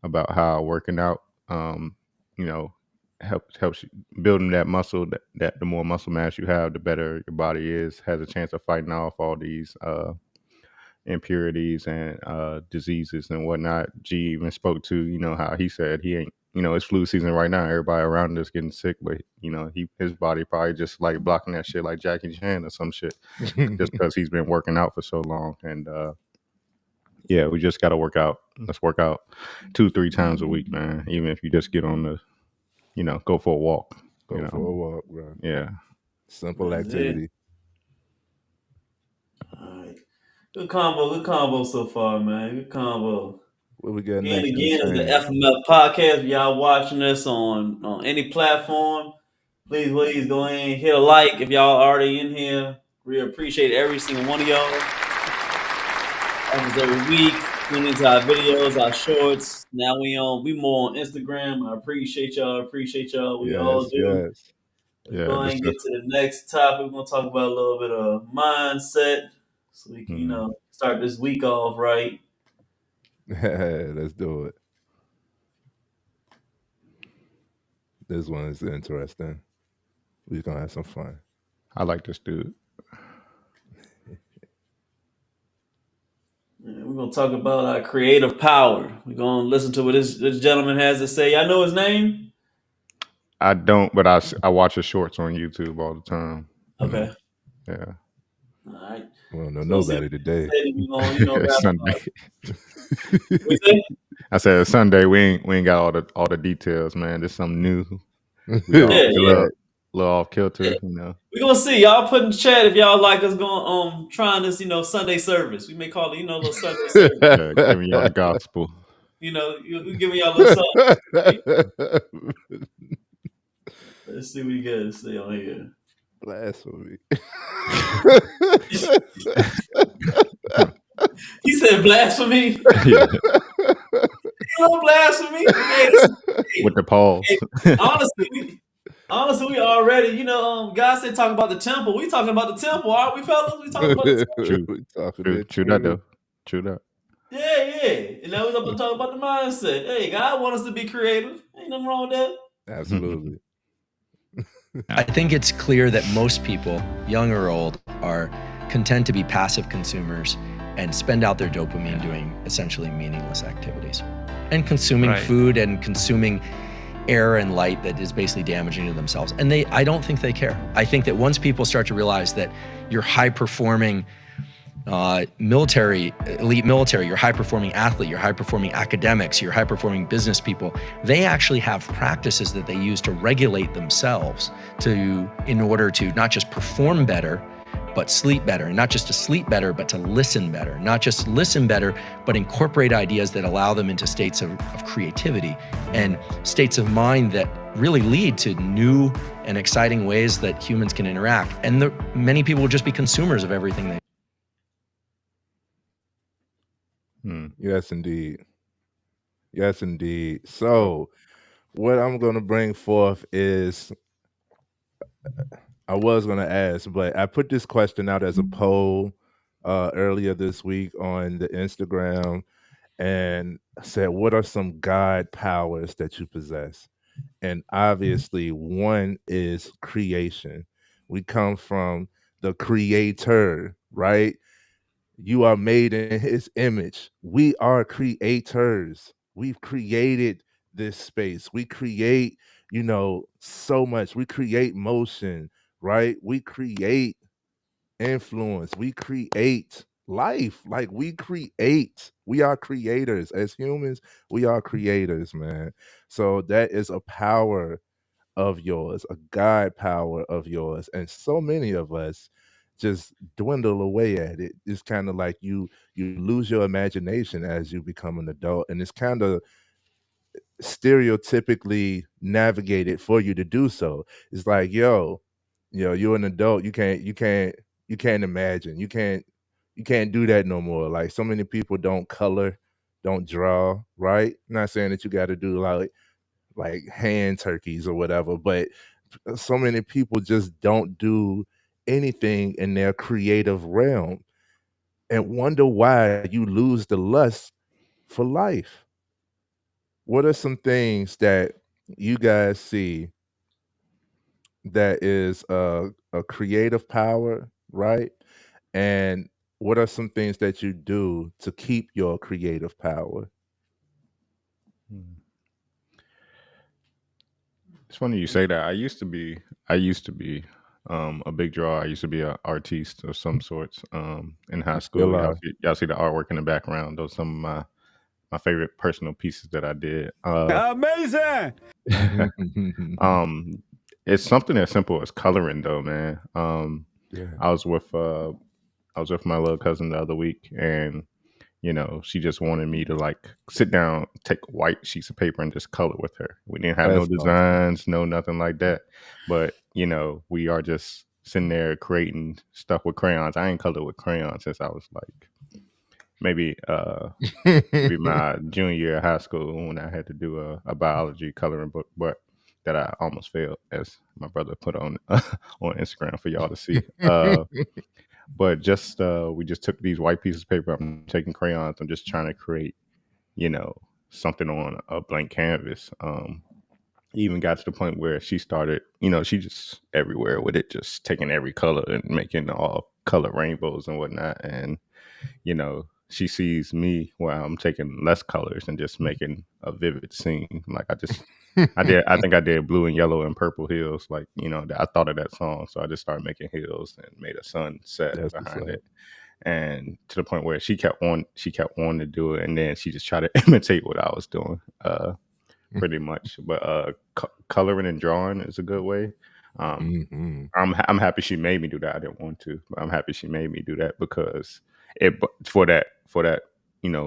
about how working out, you know, helps you building that muscle. That the more muscle mass you have, the better your body has a chance of fighting off all these impurities and diseases and whatnot. G even spoke to how he said he ain't it's flu season right now. Everybody around us getting sick, but his body probably just like blocking that shit like Jackie Chan or some shit, just because he's been working out for so long. And yeah, we just got to work out. Let's work out 2-3 times a week, man. Even if you just get on the go for a walk. Go for a walk, bro. Yeah. Simple activity. All right. Good combo so far, man. Good combo. What we got Again, next? is the FMF podcast. If y'all watching us on any platform, please go in, hit a like if y'all already in here. We appreciate every single one of y'all. Every week, tune into our videos, our shorts. Now we more on Instagram. I appreciate y'all. We all do. Yes. Let's go ahead and get to the next topic. We're gonna talk about a little bit of mindset, so we can start this week off right. Let's do it. This one is interesting. We're gonna have some fun. I like this dude. We're gonna talk about our creative power. We're gonna listen to what this gentleman has to say. I know his name. I don't, but I watch his shorts on YouTube all the time. Okay. Yeah. All right. We don't know nobody today. Sunday. I said Sunday. We ain't got all the details, man. There's something new. We a little off kilter, We're gonna see. Y'all put in the chat if y'all like us going trying this, Sunday service. We may call it, little Sunday service. Giving y'all the gospel. You giving y'all a little something. Let's see what you got to say on here. Blasphemy. He said blasphemy. Yeah. Blasphemy. With the pause. Honestly, we already, God said talking about the temple. We talking about the temple, aren't we, fellas? We talking about the temple. True that though. True that. Yeah. And now we're talking about the mindset. Hey, God wants us to be creative. Ain't nothing wrong with that. Absolutely. I think it's clear that most people, young or old, are content to be passive consumers and spend out their dopamine doing essentially meaningless activities and consuming food and consuming air and light that is basically damaging to themselves. And I don't think they care. I think that once people start to realize that you're high-performing elite military, you're high-performing athlete, you're high-performing academics, you're high-performing business people, they actually have practices that they use to regulate themselves in order to not just perform better, but sleep better. And not just to sleep better, but to listen better. Not just listen better, but incorporate ideas that allow them into states of creativity and states of mind that really lead to new and exciting ways that humans can interact. And many people will just be consumers of everything they Yes, indeed. So, what I'm going to bring forth is, I was going to ask, but I put this question out as a poll earlier this week on the Instagram and said, what are some God powers that you possess? And obviously, one is creation. We come from the creator, right? You are made in his image. We are creators. We've created this space. We create, so much. We create motion, right? We create influence. We create life. Like we create. We are creators. As humans, we are creators, man. So that is a power of yours, a God power of yours. And so many of us just dwindle away at it. It's kind of like you lose your imagination as you become an adult. And it's kind of stereotypically navigated for you to do so. It's like, you're an adult. You can't imagine. You can't do that no more. Like so many people don't color, don't draw, right? Not saying that you got to do like hand turkeys or whatever, but so many people just don't do anything in their creative realm and wonder why you lose the lust for life. What are some things that you guys see that is a creative power, right? And what are some things that you do to keep your creative power? It's funny you say that. I used to be a big drawer. I used to be an artiste of some sorts in high You still school. are. Y'all see the artwork in the background. Those are some of my favorite personal pieces that I did. Amazing. um, it's something as simple as coloring, though, man. Yeah. I was with my little cousin the other week, and she just wanted me to like sit down, take white sheets of paper, and just color with her. We didn't have no That's awesome. designs, no nothing like that. But we are just sitting there creating stuff with crayons. I ain't colored with crayons since I was like maybe my junior year of high school when I had to do a biology coloring book, but that I almost failed, as my brother put on on Instagram for y'all to see. But just we just took these white pieces of paper. I'm taking crayons. I'm just trying to create, you know, something on a blank canvas. Even got to the point where she started, she just everywhere with it, just taking every color and making all color rainbows and whatnot. And she sees me where I'm taking less colors and just making a vivid scene. Like I think I did blue and yellow and purple hills. Like, I thought of that song. So I just started making hills and made a sunset That's what's behind up. it. And to the point where she kept wanting to do it. And then she just tried to imitate what I was doing, pretty much. But coloring and drawing is a good way. I'm happy she made me do that. I didn't want to, but I'm happy she made me do that because for that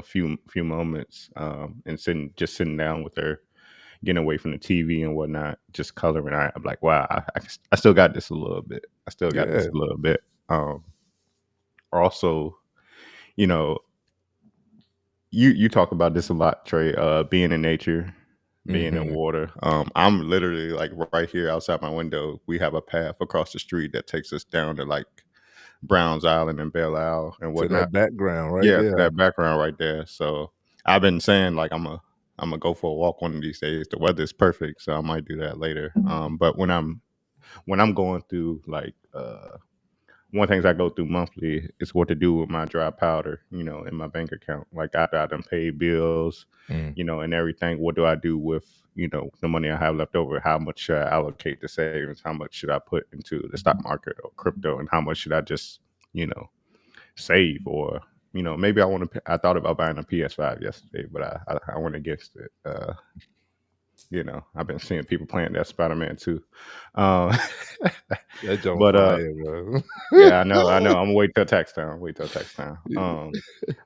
few moments and sitting down with her, getting away from the TV and whatnot, just coloring. I'm like, wow, I still got this a little bit. I still got this Yeah. a little bit. Also, you talk about this a lot, Trey. Being in nature, being in water. I'm literally like right here outside my window. We have a path across the street that takes us down to like Browns Island and Belle Isle and To whatnot. that background right Yeah, there. that background right there. So I've been saying like I'm gonna go for a walk one of these days. The weather's perfect, so I might do that later. But when I'm going through like one things I go through monthly is what to do with my dry powder, in my bank account. Like after I done paid bills, and everything, what do I do with, the money I have left over? How much should I allocate to savings? How much should I put into the stock market or crypto? And how much should I just, save? Or, maybe I thought about buying a PS5 yesterday, but I went against it. I've been seeing people playing that Spider-Man too. That joint But fire, bro. yeah, I know. I'm gonna wait till tax time.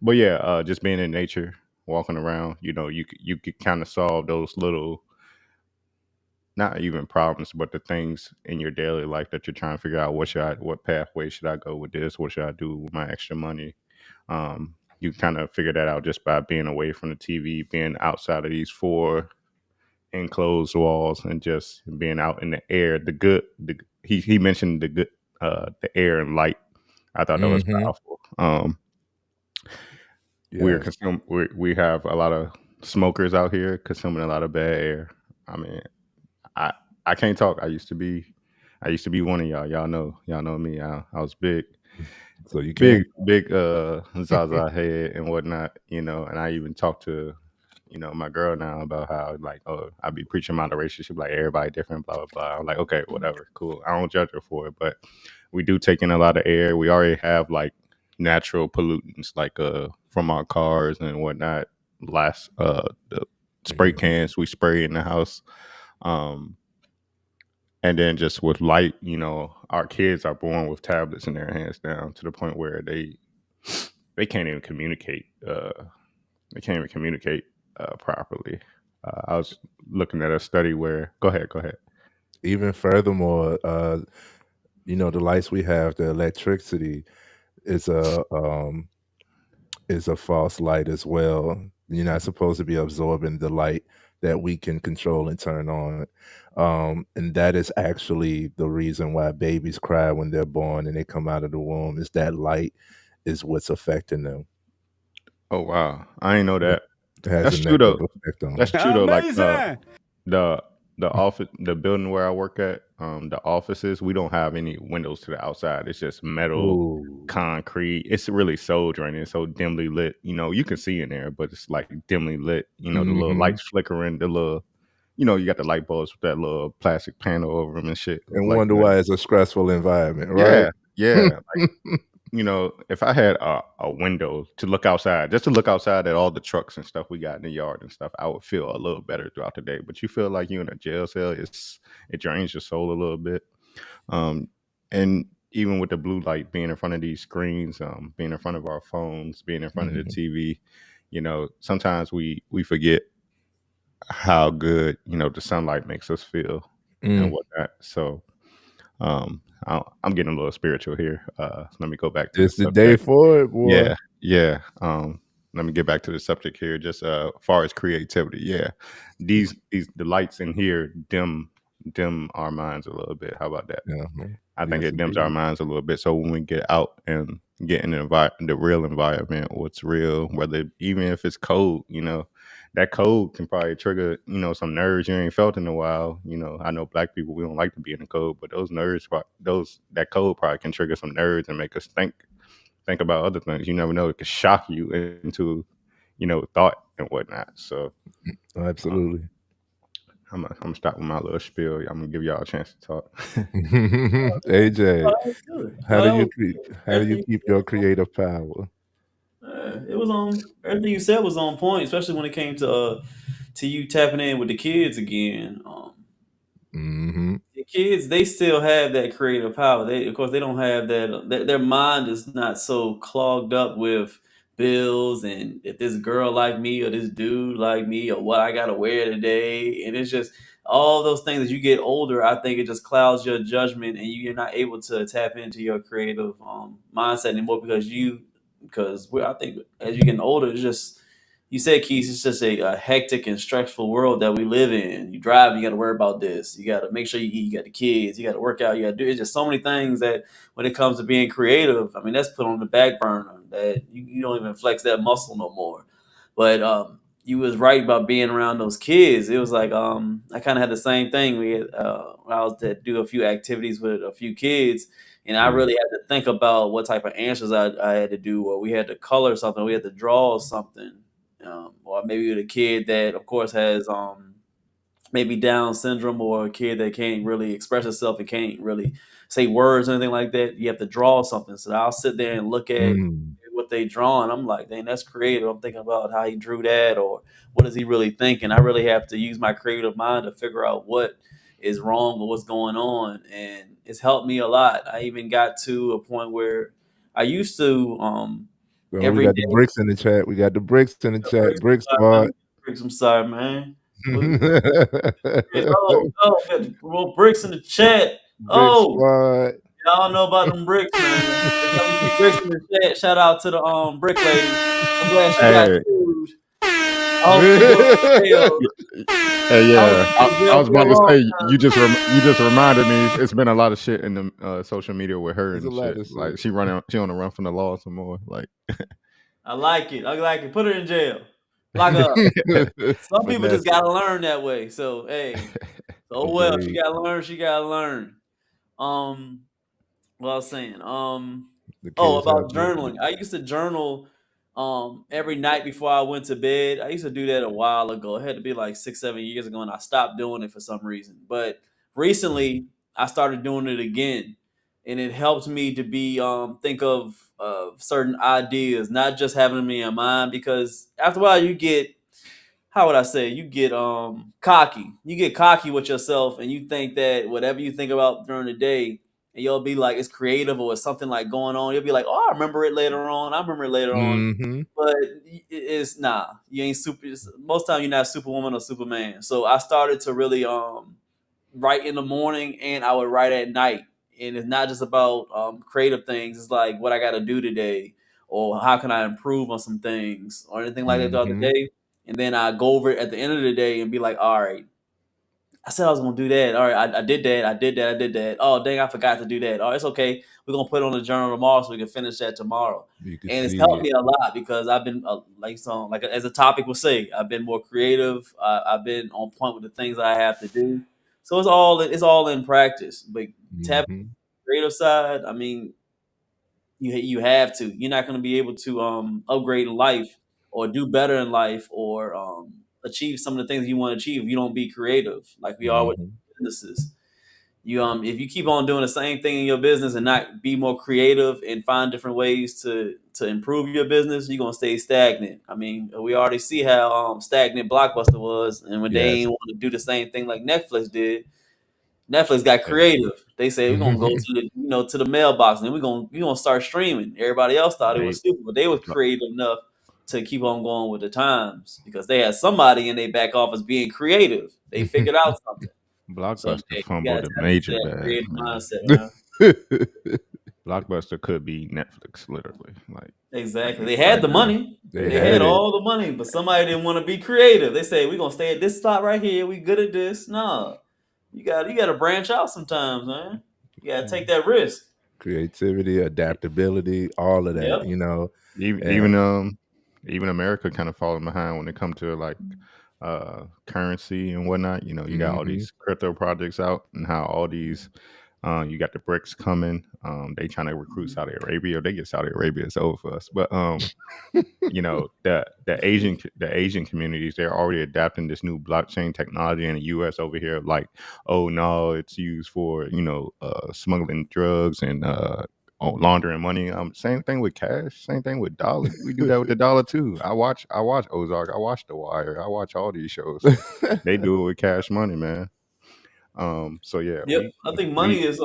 But yeah, just being in nature, walking around, you could kind of solve those little, not even problems, but the things in your daily life that you're trying to figure out. What pathway should I go with this? What should I do with my extra money? You kind of figure that out just by being away from the TV, being outside of these four enclosed walls, and just being out in the air. He mentioned the air and light. I thought that was powerful. Yes. We have a lot of smokers out here consuming a lot of bad air. I mean, I can't talk. I used to be one of y'all. Y'all know me. I was big. So you can Big Zaza head and whatnot, and I even talked to, my girl now about how like, oh, I be preaching moderation. She's like, everybody different, blah, blah, blah. I'm like, okay, whatever, cool. I don't judge her for it, but we do take in a lot of air. We already have like natural pollutants, like from our cars and whatnot. The spray cans we spray in the house. And then just with light, our kids are born with tablets in their hands now to the point where they can't even communicate. They can't even communicate properly. I was looking at a study where. Go ahead. even furthermore, the lights we have, the electricity is a false light as well. You're not supposed to be absorbing the light that we can control and turn on. And that is actually the reason why babies cry when they're born and they come out of the womb, is that light is what's affecting them. Oh wow, I ain't know that. It has That's a true though. negative effect on That's them. true though. Like Amazing. the the office, the building where I work at, the offices, we don't have any windows to the outside. It's just metal, Ooh. concrete. It's really soul draining. It's so dimly lit. You know, you can see in there, but it's like dimly lit. You know, the little Mm-hmm. lights flickering, the little, you know, you got the light bulbs with that little plastic panel over them and shit. And Like wonder that. why it's a stressful environment, right? Yeah, yeah. Like, you know, if I had a window to look outside, just to look outside at all the trucks and stuff we got in the yard and stuff, I would feel a little better throughout the day. But you feel like you're in a jail cell. It drains your soul a little bit. And even with the blue light being in front of these screens, being in front of our phones, being in front of the TV, you know, sometimes we forget how good, you know, the sunlight makes us feel and whatnot. So I'm getting a little spiritual here. Let me go back to the It's the day subject. for it, boy. Yeah, yeah. Let me get back to the subject here. Just far as creativity, yeah. These the lights in here dim our minds a little bit. How about that? Uh-huh. I think Yes, it dims our indeed. minds a little bit. So when we get out and get in the real environment, what's real, whether even if it's cold, you know, that cold can probably trigger, you know, some nerves you ain't felt in a while. You know, I know black people, we don't like to be in the cold, but those nerves, that cold probably can trigger some nerves and make us think about other things. You never know; it could shock you into, you know, thought and whatnot. So Absolutely. I'm gonna stop with my little spiel. I'm gonna give y'all a chance to talk. AJ, Oh, that was good. how No, do that you was good. how do you Everything keep your creative power? it was on. Everything you said was on point, especially when it came to you tapping in with the kids again. Mm-hmm. The kids, they still have that creative power. They, of course, they don't have that. Their mind is not so clogged up with bills and if this girl like me or this dude like me or what I gotta wear today. And it's just all those things. As you get older, I think it just clouds your judgment, and you're not able to tap into your creative mindset anymore I think as you're getting older, it's just you said, Keith, it's just a hectic and stressful world that we live in. You drive, you got to worry about this. You got to make sure you eat. You got the kids. You got to work out. You got to do. It's just so many things that when it comes to being creative, I mean, that's put on the back burner. That you don't even flex that muscle no more. But you was right about being around those kids. It was like I kind of had the same thing. We had, when I was to do a few activities with a few kids, and I Yeah. really had to think about what type of answers I had to do, or we had to color something, we had to draw something, or maybe with a kid that, of course, has maybe Down syndrome, or a kid that can't really express itself and can't really say words or anything like that. You have to draw something. So I'll sit there and look at Mm. what they draw, and I'm like, dang, that's creative. I'm thinking about how he drew that, or what is he really thinking. I really have to use my creative mind to figure out what is wrong or what's going on, and it's helped me a lot. I even got to a point where I used to Well, we every got the day. bricks in the chat. We got the bricks in the chat. Brick squad. I'm sorry, man. Oh, got the little bricks in the chat. Brick Oh, squad. y'all know about them bricks, man. Every time we see bricks in the chat, shout out to the brick lady. I'm glad she got Hey, sued. I hope she goes to jail. hey, I hope yeah. she in I jail was for about a to long say time. you just reminded me. It's been a lot of shit in the social media with her There's a and lot shit. of Like shit. she on the run from the law some more. Like, I like it. I like it. Put her in jail. Lock her up. Some people just Vanessa. gotta learn that way. So hey, oh well, she Jay, gotta learn. She gotta learn. Um, what I was saying. the Oh, kids have about their journaling. I used to journal every night before I went to bed. I used to do that a while ago. It had to be like 6, 7 years ago, and I stopped doing it for some reason. But recently, I started doing it again, and it helps me to be think of certain ideas, not just having them in your mind. Because after a while, you get, how would I say, you get cocky. You get cocky with yourself, and you think that whatever you think about during the day, and you'll be like it's creative or it's something like going on. You'll be like, oh, I remember it later on. I remember it later on. Mm-hmm. But it's nah. You ain't super. Most time you're not Superwoman or Superman. So I started to really write in the morning, and I would write at night. And it's not just about creative things. It's like what I got to do today, or how can I improve on some things, or anything like that throughout the Mm-hmm. day. And then I go over it at the end of the day and be like, all right, I said I was gonna do that. All right, I did that. I did that. I did that. Oh dang, I forgot to do that. Oh, it's okay. We're gonna put it on the journal tomorrow so we can finish that tomorrow. You can And it's see helped it. me a lot because I've been like as a topic will say, I've been more creative. I've been on point with the things I have to do. So it's all in practice. But tap Hmm. creative side, I mean, you have to. You're not going to be able to upgrade in life or do better in life or achieve some of the things you want to achieve if you don't be creative, like we are with Hmm. businesses. You if you keep on doing the same thing in your business and not be more creative and find different ways to improve your business, you're gonna stay stagnant. I mean, we already see how stagnant Blockbuster was, and when they Yes. ain't want to do the same thing like Netflix did, Netflix got creative. They said we're gonna go to the to the mailbox and we gonna start streaming. Everybody else thought it They was stupid, but they were creative enough to keep on going with the times because they had somebody in their back office being creative. They figured out something. So Blockbuster hey, you gotta fumbled a tap into major that bag, creative man. mindset, man. Blockbuster could be Netflix, literally. Like Exactly. They right had the now. money. They They Yeah. had had it. all the money, but somebody didn't want to be creative. They say we're gonna stay at this spot right here. We good at this. No, you got to branch out sometimes, man. You got to take that risk. Creativity, adaptability, all of that, Yep. Even And even America kind of falling behind when it comes to like currency and whatnot. You got all hmm these crypto projects out and how all these you got the BRICS coming. They trying to recruit Saudi Arabia. Or they get Saudi Arabia, it's over for us. But the Asian communities, they're already adapting this new blockchain technology in the US over here, like, oh no, it's used for smuggling drugs and laundering money. Same thing with cash, same thing with dollar. We do that with the dollar too. I watch Ozark, I watch The Wire, I watch all these shows. They do it with cash money, man. So yeah, Yep. we I think we money is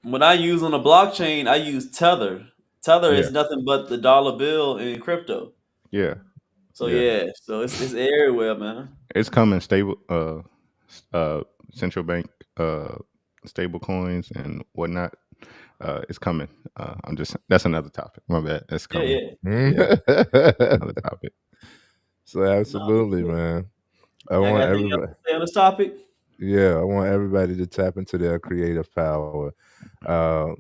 when I use on the blockchain, I use Tether. Tether yeah, is nothing but the dollar bill in crypto. yeah, So yeah. yeah, so it's everywhere, man. It's coming stable uh central bank uh stable coins and whatnot. It's coming. That's another topic. My bad. It's Yeah, coming. yeah, Yeah, another topic. So no, absolutely, man. I y'all want got anything else everybody. to say on this topic? Yeah, I want everybody to tap into their creative power. Uh,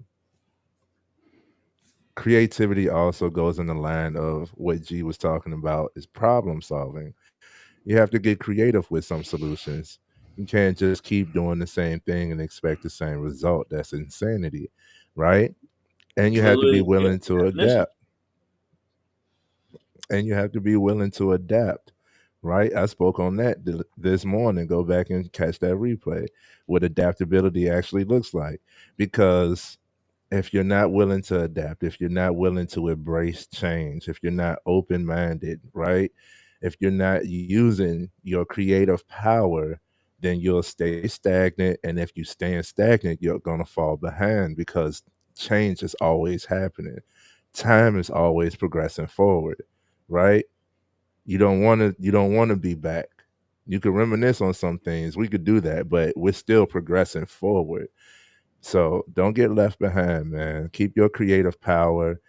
Creativity also goes in the line of what G was talking about is problem solving. You have to get creative with some solutions. You can't just keep doing the same thing and expect the same result. That's insanity, right? And you have to be Literally, yep, willing to definition. adapt. And you have to be willing to adapt, right? I spoke on that this morning. Go back and catch that replay. What adaptability actually looks like, because if you're not willing to adapt, if you're not willing to embrace change, if you're not open minded, right? If you're not using your creative power, then you'll stay stagnant. And if you stay stagnant, you're going to fall behind because change is always happening. Time is always progressing forward, right? You don't want to be back. You could reminisce on some things. We could do that, but we're still progressing forward. So don't get left behind, man. Keep your creative power.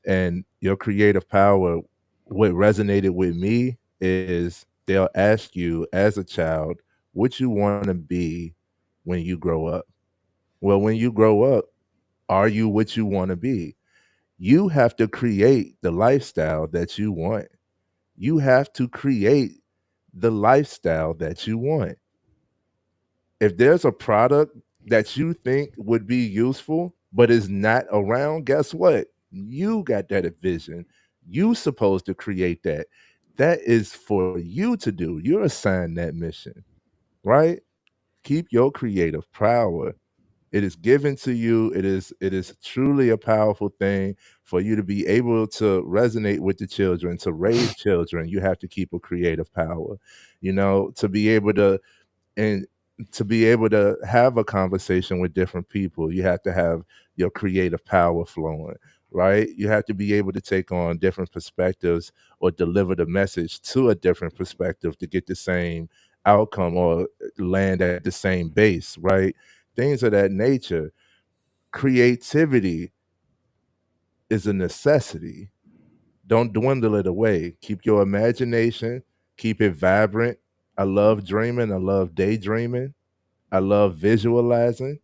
And your creative power, what resonated with me is they'll ask you as a child what you want to be when you grow up. Well, when you grow up, are you what you want to be? You have to create the lifestyle that you want. You have to create the lifestyle that you want. If there's a product that you think would be useful but is not around, guess what? You got that vision. You supposed to create that. That is for you to do. You're assigned that mission, right? Keep your creative power. It is given to you. It is truly a powerful thing for you to be able to resonate with the children, to raise children. You have to keep a creative power, to be able to and to be able to have a conversation with different people. You have to have your creative power flowing, right? You have to be able to take on different perspectives or deliver the message to a different perspective to get the same outcome or land at the same base, right? Things of that nature. Creativity is a necessity. Don't dwindle it away. Keep your imagination, keep it vibrant. I love dreaming. I love daydreaming. I love visualizing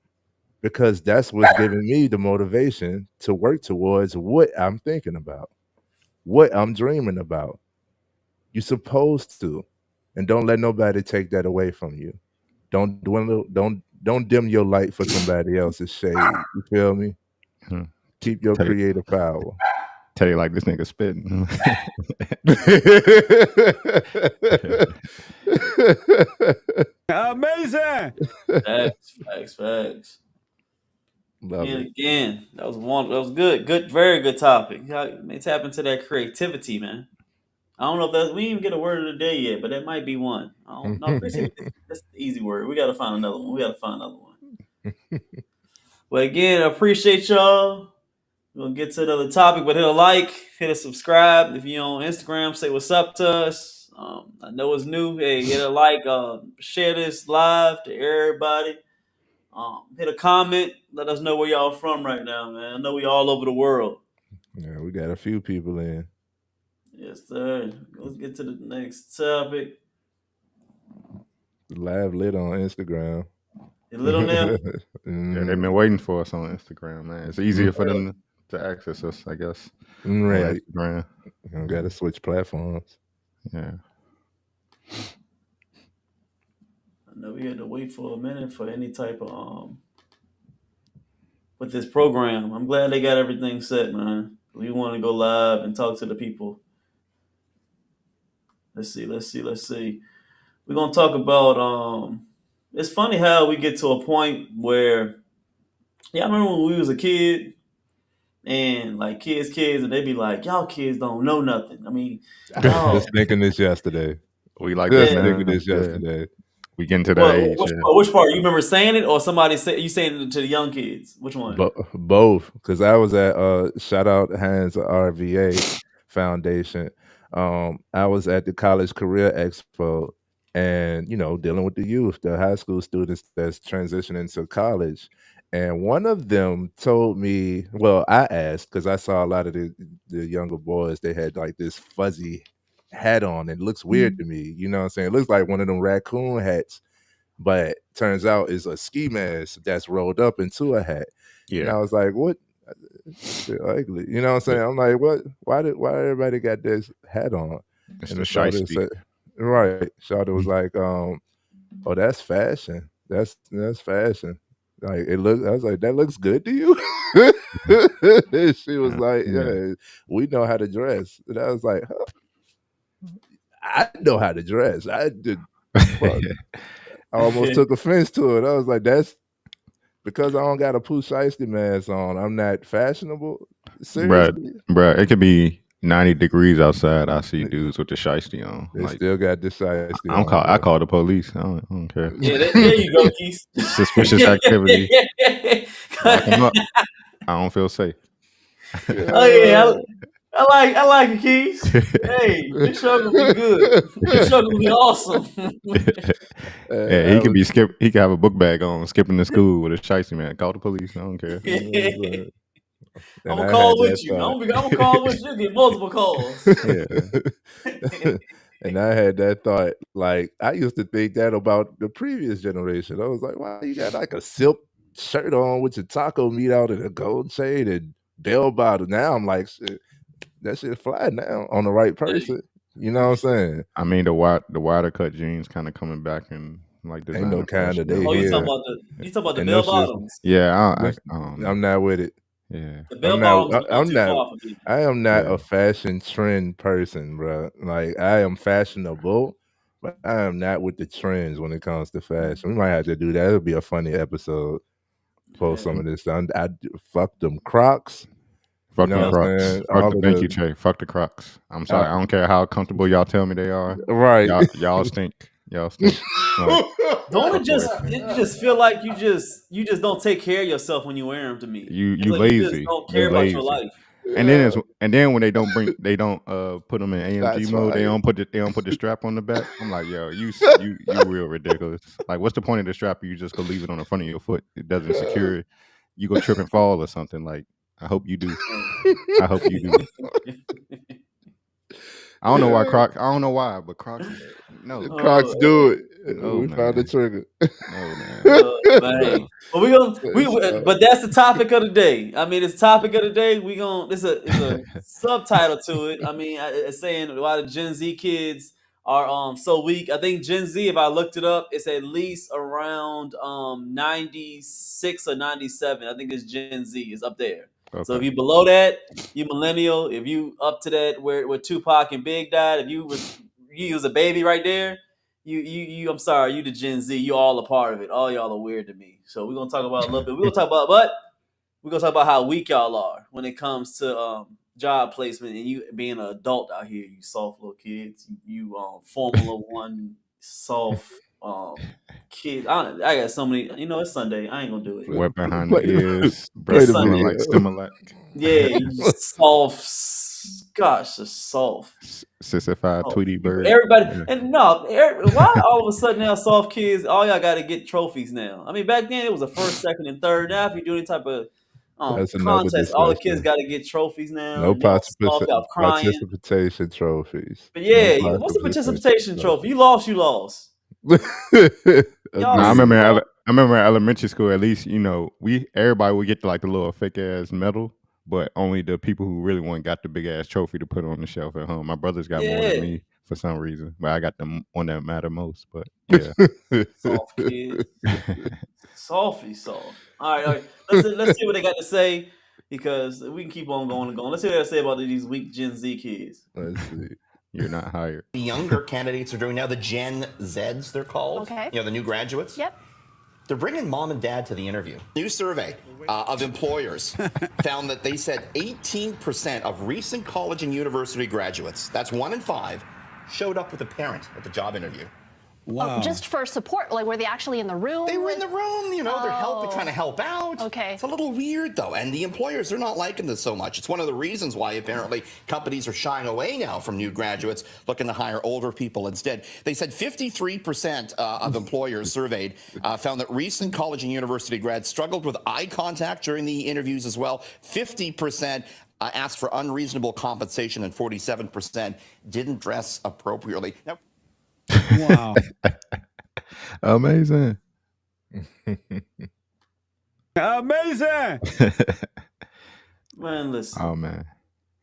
because that's what's giving me the motivation to work towards what I'm thinking about, what I'm dreaming about. You're supposed to, and don't let nobody take that away from you. Don't dwindle. Don't dim your light for somebody else's shade. You feel me? Hmm. Keep your Tell you, creative power. tell you like this nigga spitting. Amazing. Facts. Love And it. again, that was good. Good, very good topic. May tap into that creativity, man. I don't know if that's we didn't even get a word of the day yet, but that might be one. I don't know. Creativity, that's the easy word. We gotta find another one. But again, I appreciate y'all. We're gonna get to another topic, but hit a like, hit a subscribe. If you're on Instagram, say what's up to us. I know it's new. Hey, hit a like, share this live to everybody. Hit a comment. Let us know where y'all from right now, man. I know we all over the world. Yeah, we got a few people in. Yes, sir. Let's get to the next topic. Live lit on Instagram. You lit on there? Yeah, they've been waiting for us on Instagram, man. It's easier for them to access us, I guess. Right. On Instagram. You got to switch platforms. Yeah. I know we had to wait for a minute for any type of with this program. I'm glad they got everything set, man. We want to go live and talk to the people. Let's see. We're gonna talk about it's funny how we get to a point where I remember when we was a kid and like kids, and they be like, y'all kids don't know nothing. I mean, I was y'all just thinking this yesterday. We like Just this thinking now. this yesterday. We getting to that age. Which part? You remember saying it, or somebody say you saying it to the young kids? Which one? Both, because I was at shout out Hands RVA Foundation. I was at the College Career Expo, and dealing with the youth, the high school students that's transitioning to college. And one of them told me, well, I asked because I saw a lot of the younger boys. They had like this fuzzy hat on. It looks weird to me. You know what I'm saying? It looks like one of them raccoon hats, but turns out it's a ski mask that's rolled up into a hat. And I was like, what? Shit ugly. You know what I'm saying? I'm like, what? Why everybody got this hat on? It's And the the shouter shiesty. said, right. Shouter was like, oh, that's fashion. That's fashion. Like I was like, that looks good to you. And she was like, yeah, we know how to dress. And I was like, huh? I know how to dress. I did. Fuck. I almost took offense to it. I was like, that's because I don't got a Pooh Shiesty mask on. I'm not fashionable. Seriously? Bruh, it could be 90 degrees outside. I see dudes with the shiesty on. They Like, still got the shiesty on. I call the police. I don't care. Yeah, there you go, Keith. Suspicious activity. Lock them up. I don't feel safe. Oh yeah, I like it, Keys. Hey, this show gonna be good. This show gonna be awesome. Yeah, he could have a book bag on, skipping to school with a shiesty, man. Call the police. I don't care. I'm gonna call with you. I'm gonna call with you. Get multiple calls. And I had that thought. Like I used to think that about the previous generation. I was like, "Wow, you got like a silk shirt on with your taco meat out and a gold chain and bell bottom." Now I'm like, shit, that shit fly now on the right person. You know what I'm saying? I mean, the wider cut jeans kind of coming back in like designer. Ain't no kind of they Oh, you here. talking about the bell bottoms? Yeah, I don't know. I'm not with it. Yeah, The bell bottoms are too far for me. I am not a fashion trend person, bro. Like I am fashionable, but I am not with the trends when it comes to fashion. We might have to do that. It'll be a funny episode. Post some of this. I fuck them Crocs. Fuck them Crocs. Thank you, Che. Fuck the Crocs. I'm sorry. I don't care how comfortable y'all tell me they are. Right. Y'all stink. Y'all stink. Don't it just feel like you just don't take care of yourself when you wear them to me. You like lazy. You just don't care about your life. And then when they don't put them in AMG mode, they don't put the strap on the back. I'm like, yo, you real ridiculous. Like, what's the point of the strap? You just go leave it on the front of your foot. It doesn't secure it. You go trip and fall or something. Like, I hope you do. I hope you do. I don't know why, but Crocs No. Crocs, do it. No, We found the man. trigger. No, man. Man. No. But but that's the topic of the day. I mean, it's topic of the day. It's a subtitle to it. I mean, it's saying why the Gen Z kids are so weak. I think Gen Z, if I looked it up, it's at least around 96 or 97. I think it's Gen Z is up there. So if Okay. you below that, you millennial. If you up to that where Tupac and Big died, if you was a baby right there, I'm sorry, you the Gen Z, you all a part of it. All y'all are weird to me. So we're gonna talk about a little bit. We're gonna talk about how weak y'all are when it comes to job placement and you being an adult out here, you soft little kids, you Formula One soft kids. I got so many. It's Sunday. I ain't gonna do it. Wet behind the ears, play breath the smelling video. like Similac. Yeah, you soft. Gosh, the soft. Sissified Tweety Bird. Everybody Yeah. and no, why all of a sudden now soft kids? All y'all got to get trophies now. I mean, back then it was a first, second, and third. Now, if you do any type of That's another contest, all the kids discussion. got to get trophies now, No and y'all soft, y'all crying. participation trophies. But No yeah, what's the participation trophy? You lost, you lost. Y'all I see, remember in elementary school, at least, everybody would get like the little fake ass medal, but only the people who really won got the big ass trophy to put on the shelf at home. My brothers got more than Yeah. me for some reason, but I got the one that matter most. But yeah, soft kids, softy soft. All right. Let's see what they got to say because we can keep on going and going. Let's see what they say about these weak Gen Z kids. Let's see. You're not hired. The younger candidates are doing now, the Gen Zs, they're called. Okay. The new graduates. Yep. They're bringing mom and dad to the interview. New survey of employers found that they said 18% of recent college and university graduates, that's 1 in 5, showed up with a parent at the job interview. Wow. Just for support, like were they actually in the room? They were in the room, they're trying to help out. Okay. It's a little weird though, and the employers are not liking this so much. It's one of the reasons why apparently companies are shying away now from new graduates, looking to hire older people instead. They said 53% of employers surveyed found that recent college and university grads struggled with eye contact during the interviews as well. 50% asked for unreasonable compensation, and 47% didn't dress appropriately. Now, wow. Amazing. Amazing. Man, listen. Oh man.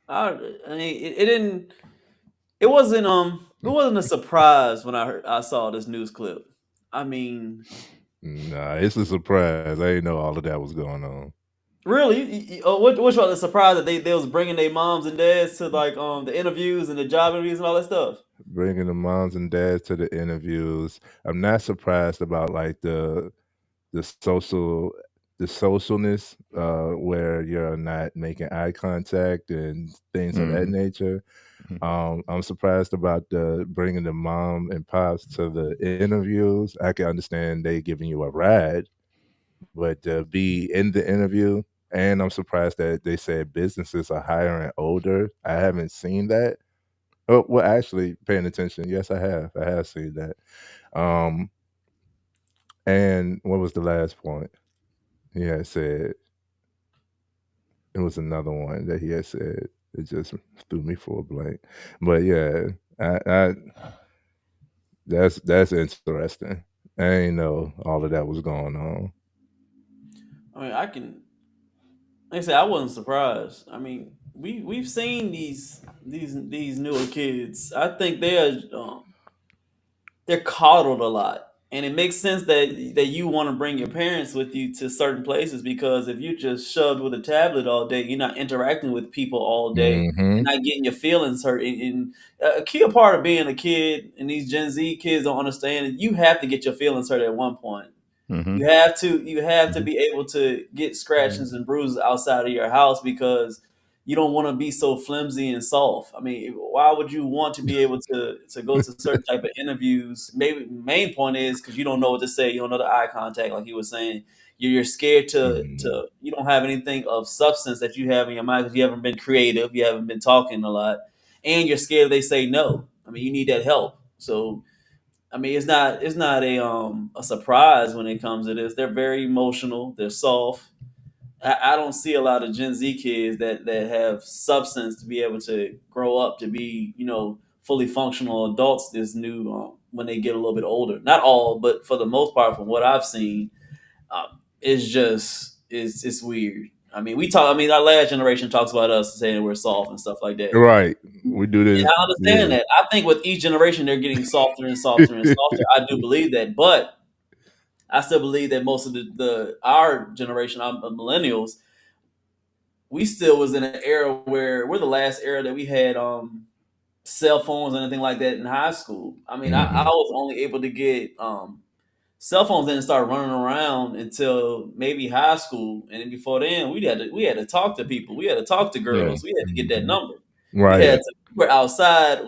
I mean, it wasn't a surprise when I saw this news clip. I mean, nah, it's a surprise. I didn't know all of that was going on. Really? Which was the surprise that they was bringing their moms and dads to like the interviews and the job interviews and all that stuff? Bringing the moms and dads to the interviews. I'm not surprised about like the socialness where you're not making eye contact and things of that nature. I'm surprised about the bringing the mom and pops to the interviews. I can understand they giving you a ride, but to be in the interview, and I'm surprised that they said businesses are hiring older. I haven't seen that. Oh, well, actually, paying attention. Yes, I have. I have seen that. And what was the last point? He had said it was another one that he had said. It just threw me for a blank. But yeah, I that's interesting. I ain't know all of that was going on. I mean, like I said, I wasn't surprised. I mean, we've seen these newer kids. I think they're coddled a lot, and it makes sense that you want to bring your parents with you to certain places because if you're just shoved with a tablet all day, you're not interacting with people all day. Mm-hmm. You're not getting your feelings hurt. And a key part of being a kid, and these Gen Z kids don't understand, you have to get your feelings hurt at one point. Mm-hmm. You have to be able to get scratches and bruises outside of your house because you don't want to be so flimsy and soft. I mean, why would you want to be able to go to certain type of interviews? Maybe main point is because you don't know what to say. You don't know the eye contact, like he was saying. You're scared to you don't have anything of substance that you have in your mind because you haven't been creative, you haven't been talking a lot, and you're scared they say no. I mean, you need that help. So I mean, it's not a surprise when it comes to this. They're very emotional. They're soft. I don't see a lot of Gen Z kids that have substance to be able to grow up to be fully functional adults this new when they get a little bit older. Not all, but for the most part, from what I've seen, it's just it's weird. I mean, our last generation talks about us saying we're soft and stuff like that. Right. We do And this. I understand that. I think with each generation, they're getting softer and softer and softer. I do believe that, but I still believe that most of our generation, our millennials, we still was in an era where we're the last era that we had cell phones and anything like that in high school. I mean, I was only able to get cell phones didn't start running around until maybe high school, and then before then, we had to talk to people. We had to talk to Yeah. girls. We had to get that number. Right. We were outside,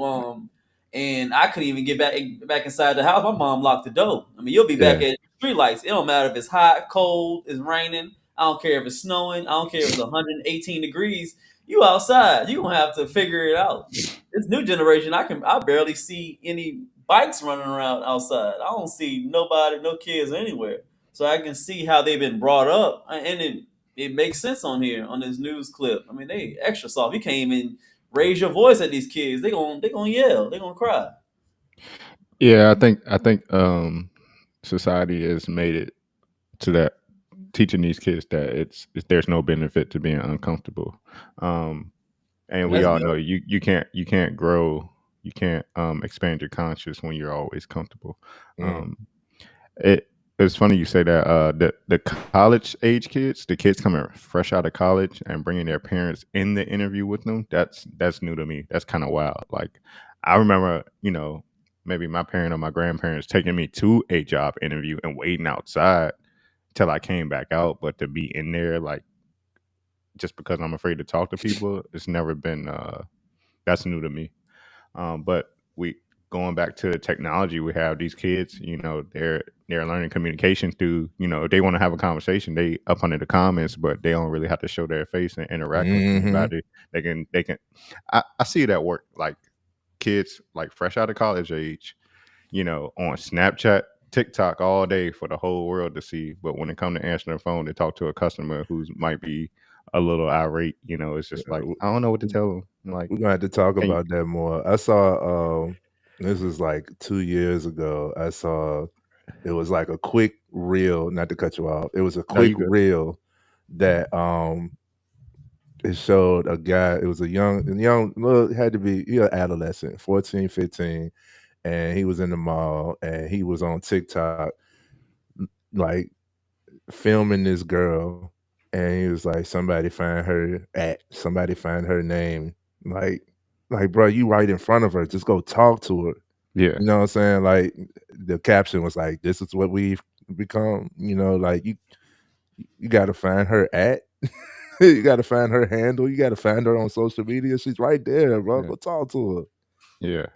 and I couldn't even get back inside the house. My mom locked the door. I mean, you'll be back Yeah. at street lights. It don't matter if it's hot, cold, it's raining. I don't care if it's snowing. I don't care if it's 118 degrees. You outside. You gonna have to figure it out. This new generation, I barely see any bikes running around outside. I don't see nobody, no kids anywhere. So I can see how they've been brought up, and it makes sense on here on this news clip. I mean, they extra soft. You can't even raise your voice at these kids. They gonna yell. They gonna cry. Yeah, I think society has made it to that, teaching these kids that there's no benefit to being uncomfortable. And we That's all good. know you can't grow, you can't expand your conscious when you're always comfortable. Mm. It's funny you say that. The college age kids, the kids coming fresh out of college and bringing their parents in the interview with them, that's new to me. That's kind of wild. Like, I remember, maybe my parent or my grandparents taking me to a job interview and waiting outside till I came back out. But to be in there, like, just because I'm afraid to talk to people, it's never been. That's new to me. But we going back to the technology, we have these kids. They're learning communication through. If they want to have a conversation, they up under the comments, but they don't really have to show their face and interact with Mhm. anybody. They can. I see it at work, like kids like fresh out of college age, on Snapchat, TikTok all day for the whole world to see. But when it comes to answering the phone to talk to a customer who might be a little irate, it's just like, I don't know what to tell them. Like, We're gonna have to talk and about that more. I saw this was like 2 years ago. I saw it was like a quick reel, not to cut you off. It was a no, quick you good. reel that it showed a guy, it was a young well, had to be adolescent, 14, 15, and he was in the mall and he was on TikTok like filming this girl, and he was like, somebody find her name. Like, bro, you right in front of her. Just go talk to her. Yeah. You know what I'm saying? Like, the caption was like, this is what we've become. Like, you gotta find her at. You gotta find her handle. You gotta find her on social media. She's right there, bro. Yeah. Go talk to her. Yeah.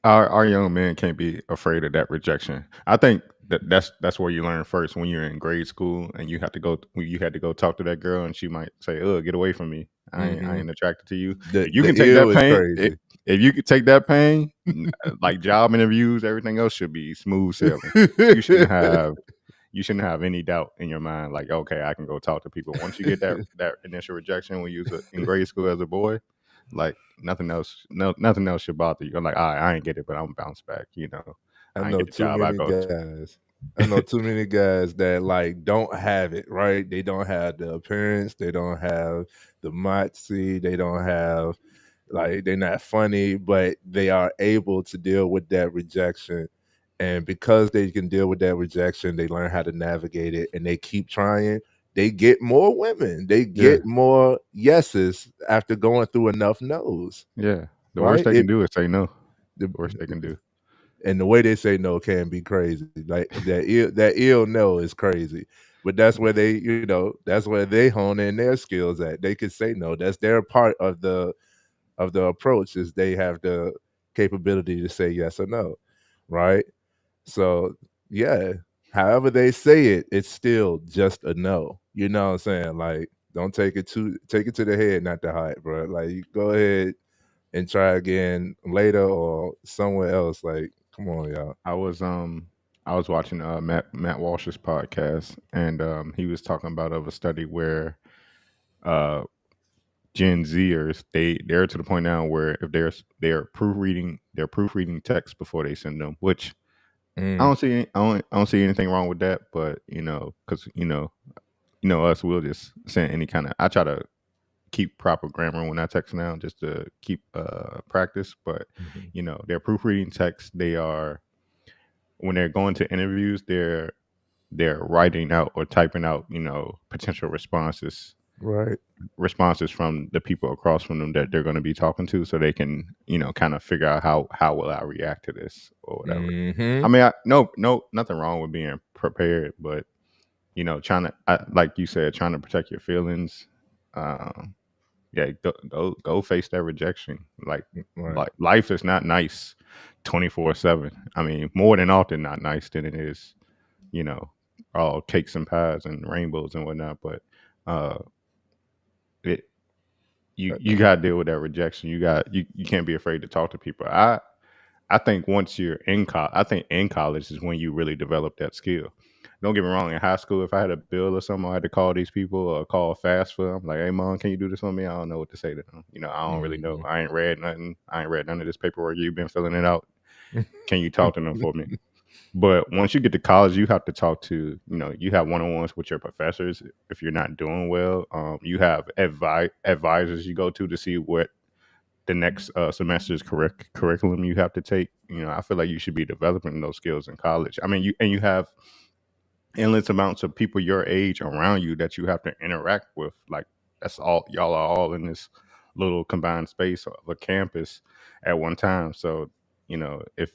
Our young men can't be afraid of that rejection. I think that's where you learn first, when you're in grade school and you had to go talk to that girl, and she might say, "Ugh, get away from me. I Mhm. ain't attracted to you." The If you can take ew that is pain, crazy. if you could take that pain, like job interviews, everything else should be smooth sailing. You shouldn't have any doubt in your mind, like, okay, I can go talk to people. Once you get that initial rejection when you was in grade school as a boy, like, nothing else should bother you. I'm like, all right, I ain't get it, but I'm bounce back. I I ain't know get the too job I many go to. guys. I know too many guys that like don't have it, right? They don't have the appearance, they don't have the moxie, they don't have like they're not funny, but they are able to deal with that rejection. And because they can deal with that rejection, they learn how to navigate it and they keep trying. They get more women. They Yeah, get more yeses after going through enough no's. yeah. The worst Right? they can do is say no. The, The worst they can do. and the way they say no can be crazy. Like that ill no is crazy. But that's where that's where they hone in their skills at. They can say no. That's their part of the approach, is they have the capability to say yes or no. Right? So yeah, however they say it, it's still just a no. You know what I'm saying? Like, don't take it to the head, not the heart, bro. Like, you go ahead and try again later or somewhere else. Like, come on, y'all. I was watching Matt Walsh's podcast, and he was talking about of a study where uh Gen Zers, they're to the point now where if they're proofreading text before they send them, which I don't see anything wrong with that. But because us, we'll just send any kind of. I try to keep proper grammar when I text now, just to keep practice. But they're proofreading text. They are when they're going to interviews, they're writing out or typing out potential responses from the people across from them that they're going to be talking to, so they can kind of figure out how will I react to this or whatever. I mean, no nothing wrong with being prepared, but trying to like you said, trying to protect your feelings. Yeah, go face that rejection. Like life is not nice 24/7. I mean, more than often not nice than it is all cakes and pies and rainbows and whatnot. But you got to deal with that rejection. You can't be afraid to talk to people. I think once you're in college, I think in college is when you really develop that skill. Don't get me wrong. In high school, if I had a bill or something, I had to call these people or call fast food. I'm like, hey, mom, can you do this for me? I don't know what to say to them. I don't really know. I ain't read nothing. I ain't read none of this paperwork. You've been filling it out. Can you talk to them for me? But once you get to college, you have to talk to, you have one-on-ones with your professors. If you're not doing well, you have advisors you go to see what the next semester's curriculum you have to take. I feel like you should be developing those skills in college. I mean, you have endless amounts of people your age around you that you have to interact with. Like that's all y'all are all in this little combined space of a campus at one time. So if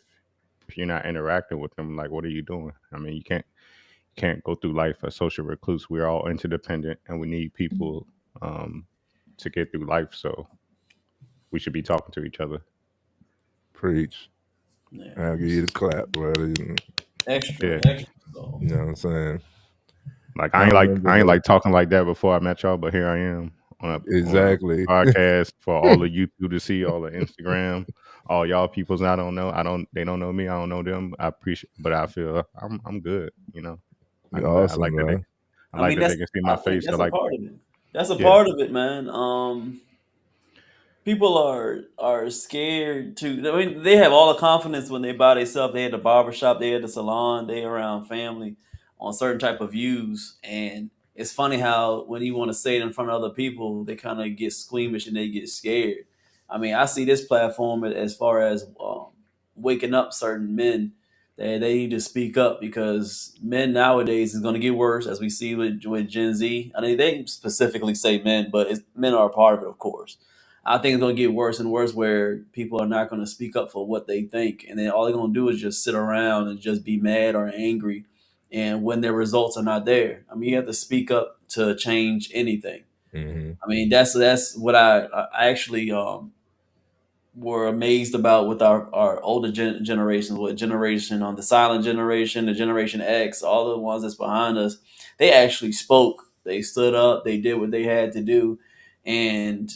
you're not interacting with them, like what are you doing? I mean, you can't go through life a social recluse. We're all interdependent, and we need people to get through life. So we should be talking to each other. Preach. I'll give you the clap, brother. Extra. You know what I'm saying? Like I ain't like talking like that before I met y'all, but here I am on a podcast for all of YouTube to see, all the Instagram, all y'all peoples I don't know. They don't know me, I don't know them. I appreciate, but I feel I'm good. You're awesome, I like bro. that they can see my face. That's I like part of it. That's a part of it, man. People are scared to. I mean, they have all the confidence when they buy themselves. They at the barbershop, they at the salon, they around family on certain type of views. And it's funny how when you want to say it in front of other people, they kind of get squeamish and they get scared. I mean, I see this platform as far as waking up certain men. They need to speak up because men nowadays is going to get worse, as we see with Gen Z. I mean, they specifically say men, but men are a part of it, of course. I think it's going to get worse and worse where people are not going to speak up for what they think. And then all they're going to do is just sit around and just be mad or angry. And when their results are not there, I mean, you have to speak up to change anything. I mean, that's what I actually were amazed about with our older generations, what generation on the silent generation, the generation X, all the ones that's behind us, they actually spoke. They stood up. They did what they had to do, and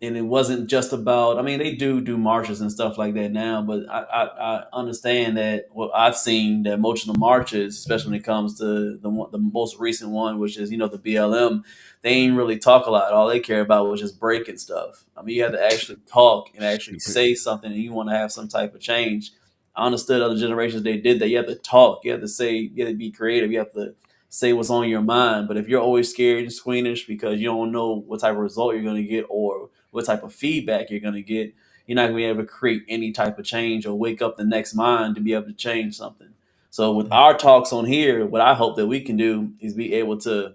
it wasn't just about. I mean, they do marches and stuff like that now, but I understand that. Well, I've seen that most of the marches, especially when it comes to the most recent one, which is the BLM, they ain't really talk a lot. All they care about was just breaking stuff. I mean, you have to actually talk and actually say something, and you want to have some type of change. I understood other generations they did that. You have to talk. You have to say. You have to be creative. You have to say what's on your mind. But if you're always scared and squeamish because you don't know what type of result you're going to get or what type of feedback you're going to get, you're not going to be able to create any type of change or wake up the next mind to be able to change something. So with our talks on here, what I hope that we can do is be able to,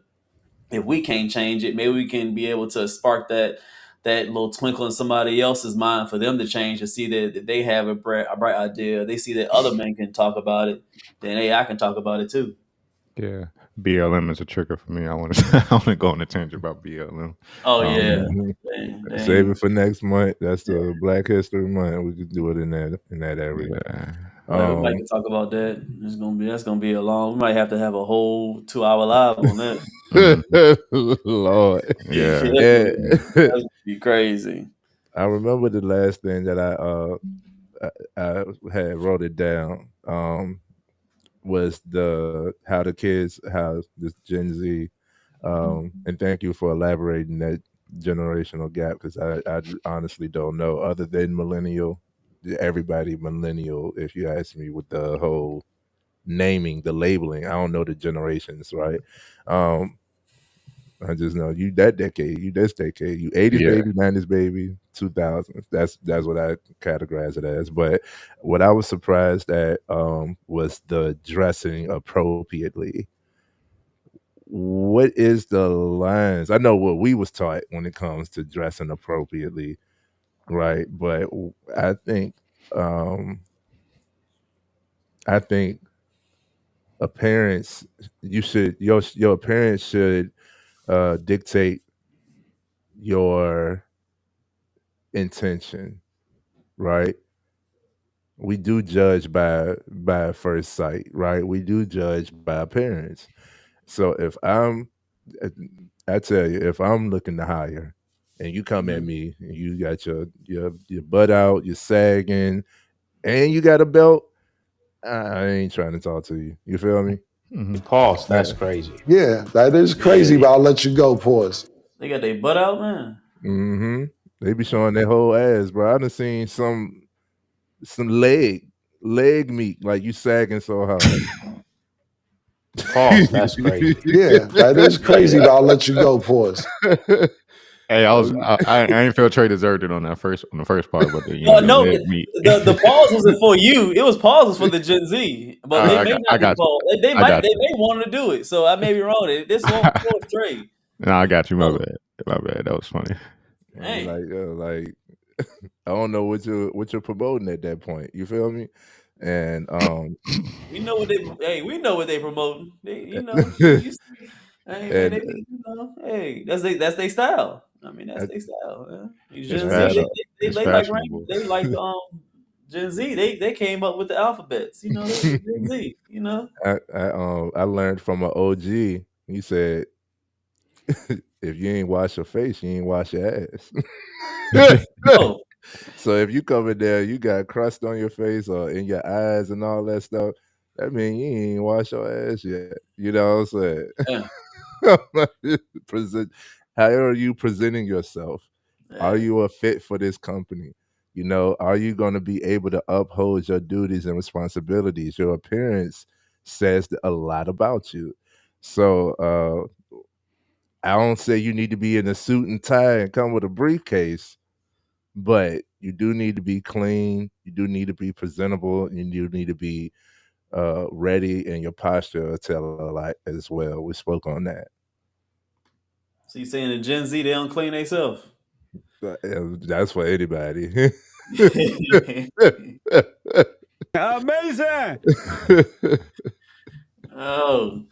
if we can't change it, maybe we can be able to spark that little twinkle in somebody else's mind for them to change and see that they have a bright idea. They see that other men can talk about it. Then, hey, I can talk about it too. Yeah, BLM is a trigger for me. I want to go on a tangent about BLM. Oh yeah, Save it for next month. That's the Black History Month. We could do it in that area. We might can talk about that. That's gonna be a long. We might have to have a whole 2-hour live on that. Lord, yeah, that'd be crazy. I remember the last thing that I had wrote it down. Was how this Gen Z, and thank you for elaborating that generational gap because I honestly don't know. Other than millennial, everybody millennial. If you ask me, with the whole naming, the labeling, I don't know the generations, right? Um, I just know you that decade, you this decade, you 80s Yeah. baby, 90s baby, 2000s. That's what I categorize it as. But what I was surprised at was the dressing appropriately. What is the lines? I know what we was taught when it comes to dressing appropriately, right? But I think um I think a parents you should your parents should dictate your intention, right? We do judge by first sight, right? We do judge by appearance. So if uh, I tell you, if I'm looking to hire, and you come at me and you got your butt out, you're sagging, and you got a belt, I ain't trying to talk to you. You feel me? Pause. That's Yeah. crazy. Yeah, that is crazy, but I'll let you go, pause. They got their butt out, man. Mm-hmm. They be showing their whole ass, bro. I done seen some leg meat, like you sagging so hard. Pause. That's crazy. Yeah, that is crazy, but I'll let you go, pause. Hey, I ain't feel Trey deserved it on the first part, but the, No, leg meat. the pause wasn't for you. It was pauses for the Gen Z, but they may not be got you. paused. They I might got they you. may want to do it. So I may be wrong. This one was Trey. No, I got you. My bad. My bad. That was funny. Hey. Like I don't know what you're promoting at that point. You feel me? And We know what they promoting. You see, hey man, and they be, hey, that's they style. I mean, that's their style. Man. It's Gen Z, it's they like fashionable. they like Gen Z. They came up with the alphabets. They Gen Z. I learned from an OG. He said, "If you ain't wash your face, you ain't wash your ass." Oh. So if you come in there, you got crust on your face or in your eyes and all that stuff, that means you ain't wash your ass yet. You know what I'm saying? How are you presenting yourself? Are you a fit for this company? Are you going to be able to uphold your duties and responsibilities? Your appearance says a lot about you. So I don't say you need to be in a suit and tie and come with a briefcase, but you do need to be clean. You do need to be presentable. And you do need to be ready, and your posture will tell a lot as well. We spoke on that. So you saying the Gen Z they don't clean themselves? That's for anybody. Amazing. Oh.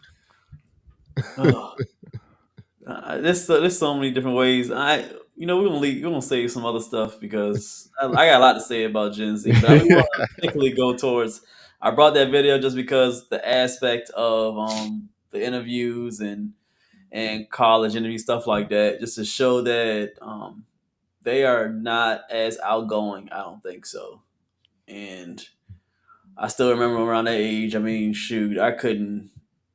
There's so many different ways. We're gonna say some other stuff because I got a lot to say about Gen Z, but we want to particularly go towards. I brought that video just because the aspect of the interviews and college interviews, stuff like that, just to show that they are not as outgoing. I don't think so, and I still remember around that age. I mean, shoot, I don't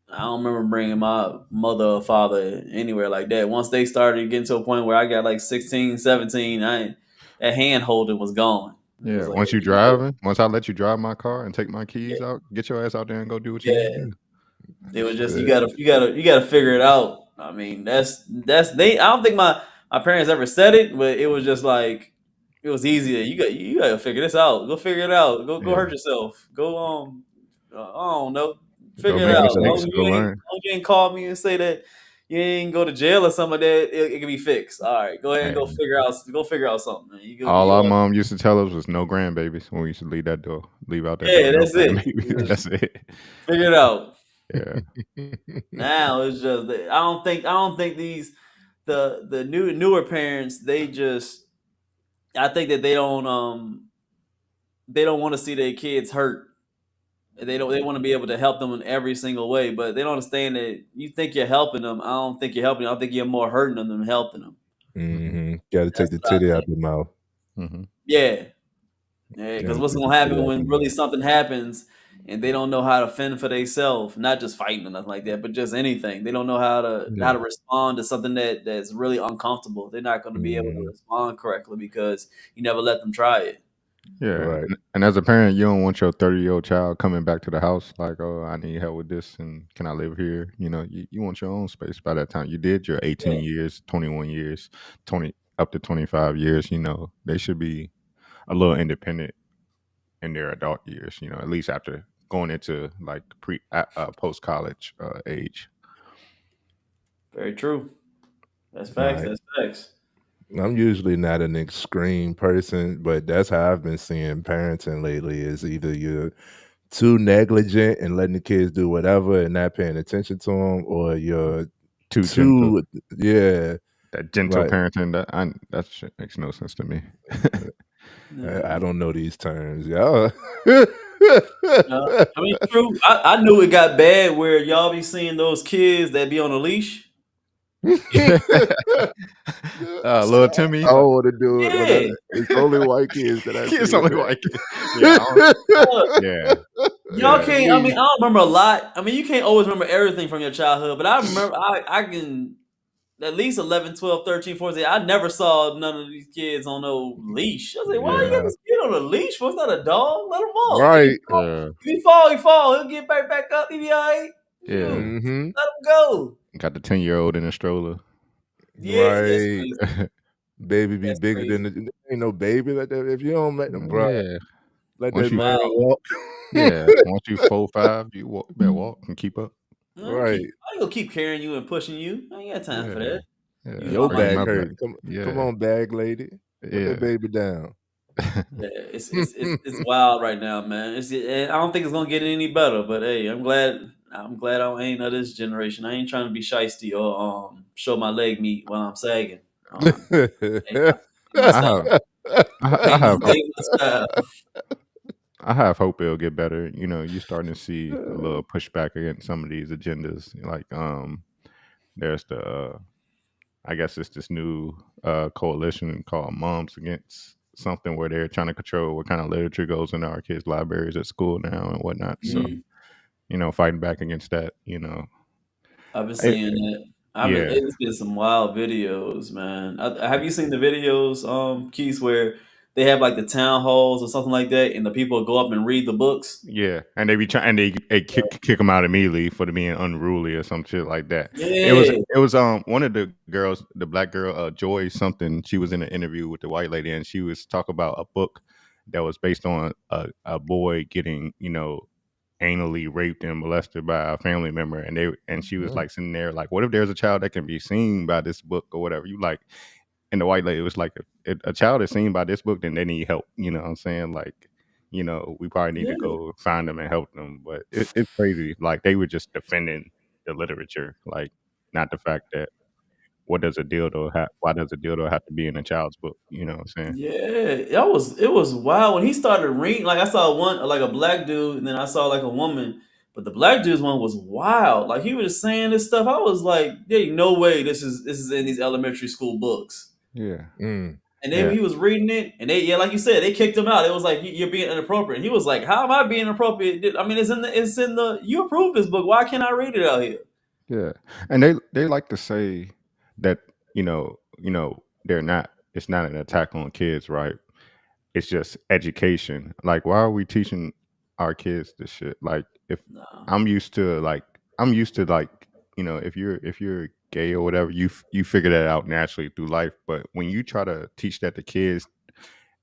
remember bringing my mother or father anywhere like that. Once they started getting to a point where I got like 16, 17, that hand holding was gone. It Yeah. was like, Once you driving, once I let you drive my car and take my keys out, get your ass out there and go do what you need to do. it was just you gotta figure it out. I mean, that's they. I don't think my parents ever said it, but it was just like it was easier. You gotta figure this out. Go figure it out. Go hurt yourself. Go I don't know. Go Figure it make out. As long mistakes as and go learn. you ain't call me and say that you ain't go to jail or something like that, it can be fixed. All right, go ahead and Hey, go figure out something. Man. all our mom used to tell us was no grandbabies when we used to leave out that door. Yeah, No that's it. grandbabies. That's it. Figure it out. Yeah. Now it's just I don't think these the newer parents I think that they don't want to see their kids hurt. They want to be able to help them in every single way, but they don't understand that you think you're helping them. I don't think you're helping them. I think you're more hurting them than helping them. Got to take the titty out the mouth. Yeah. Yeah, because what's gonna happen when really something happens and they don't know how to fend for themselves, not just fighting or nothing like that, but just anything. They don't know how to respond to something that's really uncomfortable. They're not gonna be able to respond correctly because you never let them try it. Yeah, and as a parent, you don't want your 30-year-old child coming back to the house like, "Oh, I need help with this, and can I live here?" You want your own space by that time. You did your 18 years, 21 years, 20 up to 25 years. They should be a little independent in their adult years. At least after going into like post college age. Very true. That's facts. Right. That's facts. I'm usually not an extreme person, but that's how I've been seeing parenting lately is either you're too negligent and letting the kids do whatever and not paying attention to them, or you're Too gentle. too, yeah. That gentle Right. parenting, that shit makes no sense to me. I don't know these terms, y'all. I mean, true. I knew it got bad where y'all be seeing those kids that be on a leash. Little Timmy. I don't want to do it, but Yeah. it's only white kids that I see. It's only white kids. Yeah. Y'all can't. I mean, I don't remember a lot. I mean, you can't always remember everything from your childhood, but I remember. I can at least 11, 12, 13, 14. I never saw none of these kids on no leash. I was like, why you got Yeah. this kid on a leash? For? It's not a dog. Let him off. Right. If he fall, he fall. He'll get back up. He'll be all right. Yeah. Mm-hmm. Let him go. Got the 10-year-old in a stroller. Yeah, Right. that's Baby be bigger than the ain't no baby like that. If you don't let them, bro, Yeah. let Once that you man walk. once you 4, 5, you better walk and keep up. Right. I ain't gonna keep carrying you and pushing you. I ain't got time for that. Yeah. You Your my back my back. hurt. Come Yeah. on, bag lady. Put that baby down. Yeah, it's wild right now, man. I don't think it's gonna get any better. But hey, I'm glad I ain't of this generation. I ain't trying to be shiesty or show my leg meat while I'm sagging. Ain't my I style. have I have hope. Ain't my style. I have hope it'll get better. You're starting to see a little pushback against some of these agendas. Like, there's I guess it's this new coalition called Moms Against something, where they're trying to control what kind of literature goes in our kids' libraries at school now and whatnot. So, fighting back against that. I've been seeing that. Yeah. It's been some wild videos, man. Have you seen the videos, Keith, where they have like the town halls or something like that, and the people go up and read the books? Yeah, and they be trying, and they kick them out immediately for being unruly or some shit like that. It Yeah. was one of the girls, the black girl, Joy something. She was in an interview with the white lady, and she was talking about a book that was based on a boy getting anally raped and molested by a family member, and she was like sitting there like, what if there's a child that can be seen by this book or whatever? You like, and the white lady was like, if a child is seen by this book, then they need help. You know what I'm saying? Like, we probably need to go find them and help them. But it's crazy. Like, they were just defending the literature, like, not the fact that why does a dildo have to be in a child's book? You know what I'm saying? Yeah, it was wild when he started reading. Like I saw one like a black dude, and then I saw like a woman. But the black dude's one was wild. Like he was just saying this stuff. I was like, there ain't no way this is in these elementary school books. Yeah. And then he was reading it, and like you said, they kicked him out. It was like you're being inappropriate. And he was like, how am I being inappropriate? I mean, it's in the you approved this book. Why can't I read it out here? Yeah, and they like to say that they're not. It's not an attack on kids, right? It's just education. Like, why are we teaching our kids this shit? Like, if I'm used to like if you're gay or whatever, you figure that out naturally through life. But when you try to teach that to kids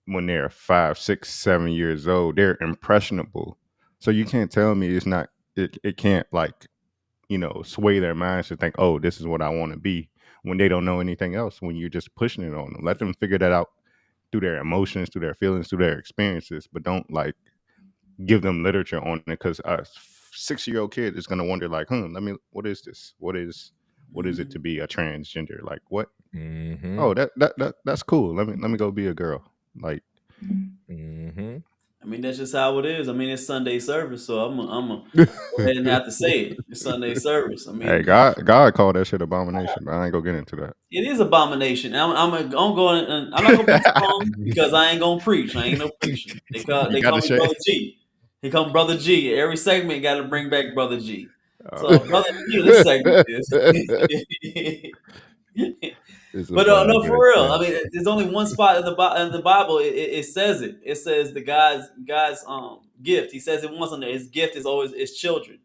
when they're 5, 6, 7 years old, they're impressionable. So you can't tell me it's not. It can't like sway their minds to think, oh, this is what I want to be, when they don't know anything else, when you're just pushing it on them. Let them figure that out through their emotions, through their feelings, through their experiences, but don't like give them literature on it, because a 6-year-old kid is going to wonder like, what is this? What is it to be a transgender? Like, what? Oh, that's cool. Let me go be a girl. Like, I mean, that's just how it is. I mean, it's Sunday service, so I'm a go ahead and have to say it. It's Sunday service. I Hey, mean, God called that shit abomination, but I ain't gonna get into that. it is abomination. I'm going. I'm not gonna preach on because I ain't gonna preach. I ain't no preacher. You They got call to me share. Brother G. He come Brother G. Every segment got to bring back Brother G. Oh. So Brother G, this segment is. It's But about no, for that real. I thing. mean, there's only one spot in the Bible. It says it. It says the God's gift. He says it once on there. His gift is always his children.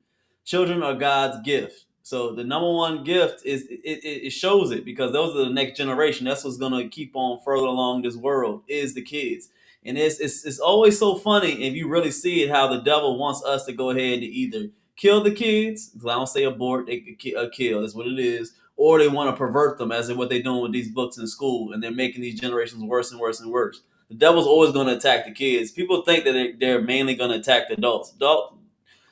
Children are God's gift. So the number one gift is it shows it because those are the next generation. That's what's gonna keep on further along this world is the kids. And it's always so funny if you really see it how the devil wants us to go ahead and either kill the kids. 'Cause I don't say abort, they kill. That's what it is, or they want to pervert them as in what they're doing with these books in school, and they're making these generations worse and worse and worse. The devil's always going to attack the kids. People think that they're mainly going to attack the adults.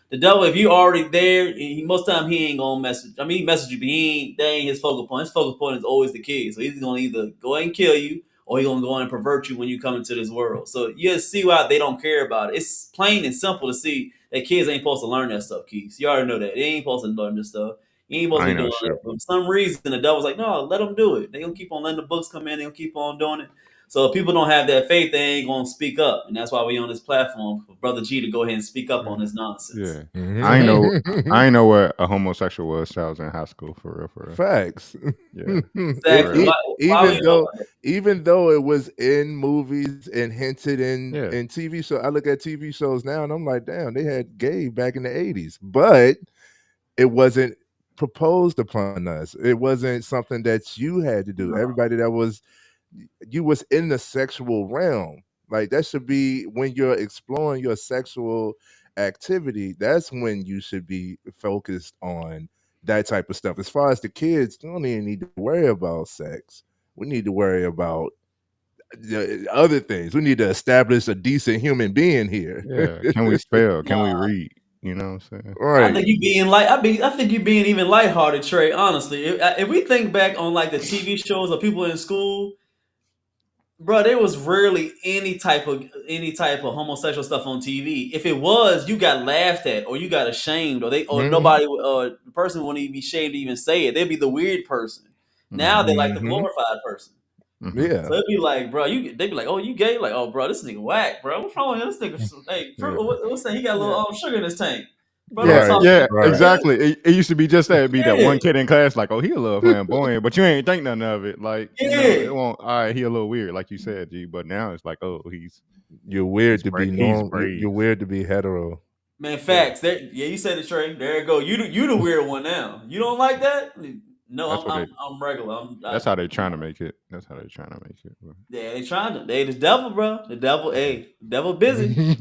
The devil, if you already there, most time he ain't gonna message. I mean, he message you, but that ain't his focal point. His focal point is always the kids. So he's gonna either go ahead and kill you, or he's gonna go and pervert you when you come into this world. So you see why they don't care about it. It's plain and simple to see that kids ain't supposed to learn that stuff, Keith. You already know that they ain't supposed to learn this stuff. You ain't supposed I to ain't be know doing shit. that. But for some reason, the devil's like, no, let them do it. They gonna keep on letting the books come in. They gonna keep on doing it. So if people don't have that faith, they ain't gonna speak up, and that's why we on this platform for Brother G to go ahead and speak up on this nonsense. Yeah, I ain't know what a homosexual was till I was in high school. For real, for real. Facts. Yeah. Exactly. Why we know about it? Even though it was in movies and hinted in Yeah. TV shows, I look at TV shows now and I'm like, damn, they had gay back in the 80s, but it wasn't proposed upon us. It wasn't something that you had to do. Everybody that was you was in the sexual realm. Like that should be when you're exploring your sexual activity, that's when you should be focused on that type of stuff. As far as the kids, we don't even need to worry about sex. We need to worry about other things. We need to establish a decent human being here. Yeah. Can we spell? Can we read? You know what I'm saying? I think you being I think you being even lighthearted, Trey. Honestly, if we think back on like the TV shows of people in school, bro, there was rarely any type of homosexual stuff on TV. If it was, you got laughed at, or you got ashamed, or nobody, the person wouldn't even be ashamed to even say it. They'd be the weird person. Now they're like the glorified person. Yeah. So it'd be like, bro, they'd be like, oh, you gay? Like, oh, bro, this nigga whack, bro. What's wrong with this nigga? Hey, what's that? He got a little sugar in his tank. Bro, Exactly. It used to be just that. It'd be that one kid in class, like, oh, he a little flamboyant, but you ain't think nothing of it. Like, you know, it won't. All right, he a little weird, like you said, G. But now it's like, oh, you're weird to be he's normal. brave. You're weird to be hetero. Man, facts. Yeah, you said it, Trey. There you go. You the weird one now. You don't like that? No, I'm regular. That's how they trying to make it. That's how they trying to make it. Yeah, they trying to. They the devil, bro. The devil. Hey, the devil busy. Yeah,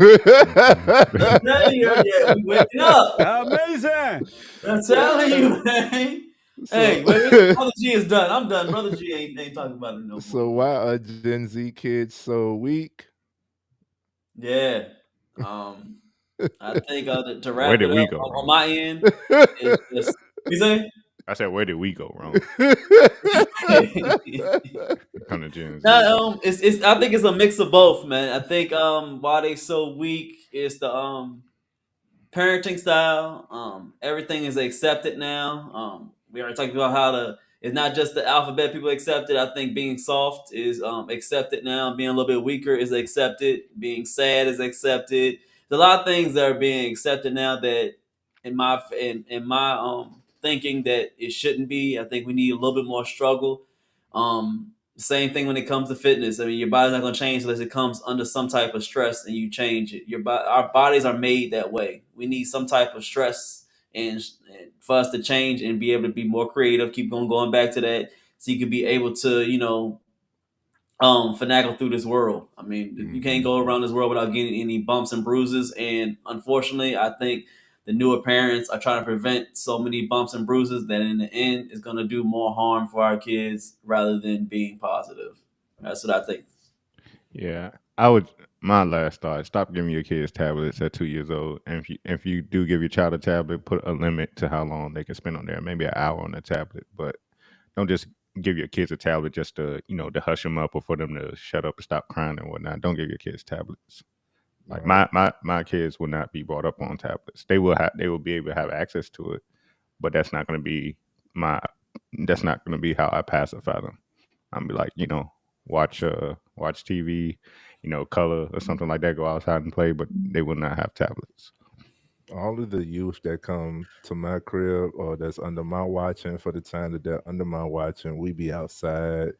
we waking up. Amazing. I'm telling you, man. Hey, Brother G is done. I'm done. Brother G ain't talking about it no more. So why are Gen Z kids so weak? Yeah. I think to wrap Where did it we up go on my end, it's just, you say? I said, where did we go wrong? Come to Gen Z. It's. I think it's a mix of both, man. I think why they so weak is the parenting style. Everything is accepted now. We already talked about how it's not just the alphabet people accept it. I think being soft is accepted now. Being a little bit weaker is accepted. Being sad is accepted. There's a lot of things that are being accepted now that in my thinking that it shouldn't be. I think we need a little bit more struggle. Same thing when it comes to fitness. I mean, your body's not going to change unless it comes under some type of stress and you change it. Our bodies are made that way. We need some type of stress and for us to change and be able to be more creative. Keep going back to that, so you could be able to, finagle through this world. I mean, you can't go around this world without getting any bumps and bruises. And unfortunately, I think the newer parents are trying to prevent so many bumps and bruises that in the end is going to do more harm for our kids rather than being positive. That's what I think. Yeah, my last thought: stop giving your kids tablets at 2 years old. And if you do give your child a tablet, put a limit to how long they can spend on there. Maybe an hour on the tablet, but don't just give your kids a tablet just to to hush them up or for them to shut up and stop crying and whatnot. Don't give your kids tablets. Like my kids will not be brought up on tablets. They will be able to have access to it, but that's not going to be how I pacify them. I'm be like, watch TV, color or something like that. Go outside and play, but they will not have tablets. All of the youth that come to my crib or that's under my watching, for the time that they're under my watching, we be outside.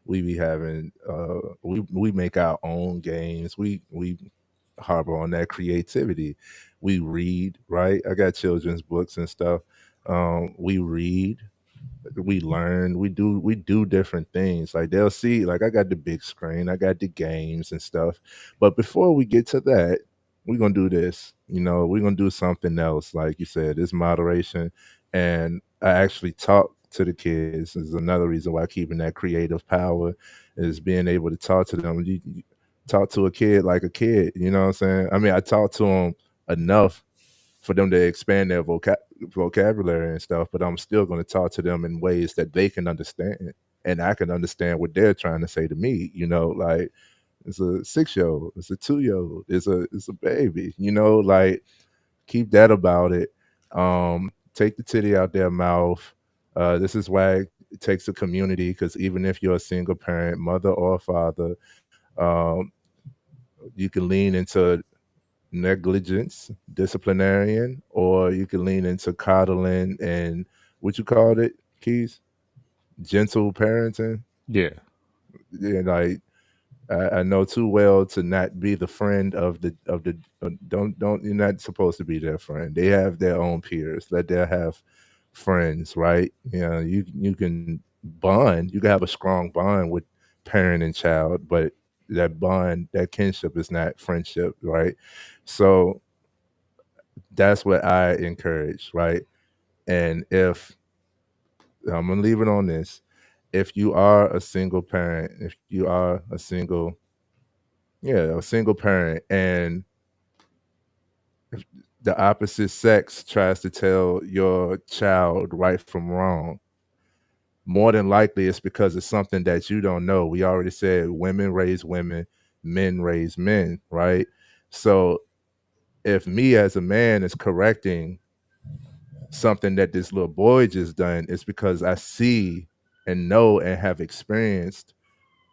We be having we make our own games. We harbor on that creativity. We read, right? I got children's books and stuff. We read, we learn, we do different things. Like they'll see, like I got the big screen, I got the games and stuff. But before we get to that, we're gonna do this. We're gonna do something else. Like you said, it's moderation. And I actually talk to the kids. This is another reason why keeping that creative power is being able to talk to them. You talk to a kid like a kid, you know what I'm saying? I mean, I talk to them enough for them to expand their vocabulary and stuff, but I'm still going to talk to them in ways that they can understand, and I can understand what they're trying to say to me. Like it's a 6-year-old, it's a 2-year-old, it's a baby. Like keep that about it. Take the titty out their mouth. This is why it takes a community, because even if you're a single parent, mother or father, um, you can lean into negligence, disciplinarian, or you can lean into coddling and what you called it, Keys? Gentle parenting. Yeah. Yeah, like I know too well to not be the friend of the don't you're not supposed to be their friend. They have their own peers. Let them have friends, right? You can bond. You can have a strong bond with parent and child, but that bond, that kinship is not friendship, right? So that's what I encourage, right? And if I'm gonna leave it on this, if you are a single parent, if you are a single parent, and if the opposite sex tries to tell your child right from wrong, more than likely it's because it's something that you don't know. We already said women raise women, men raise men, right? So if me as a man is correcting something that this little boy just done, it's because I see and know and have experienced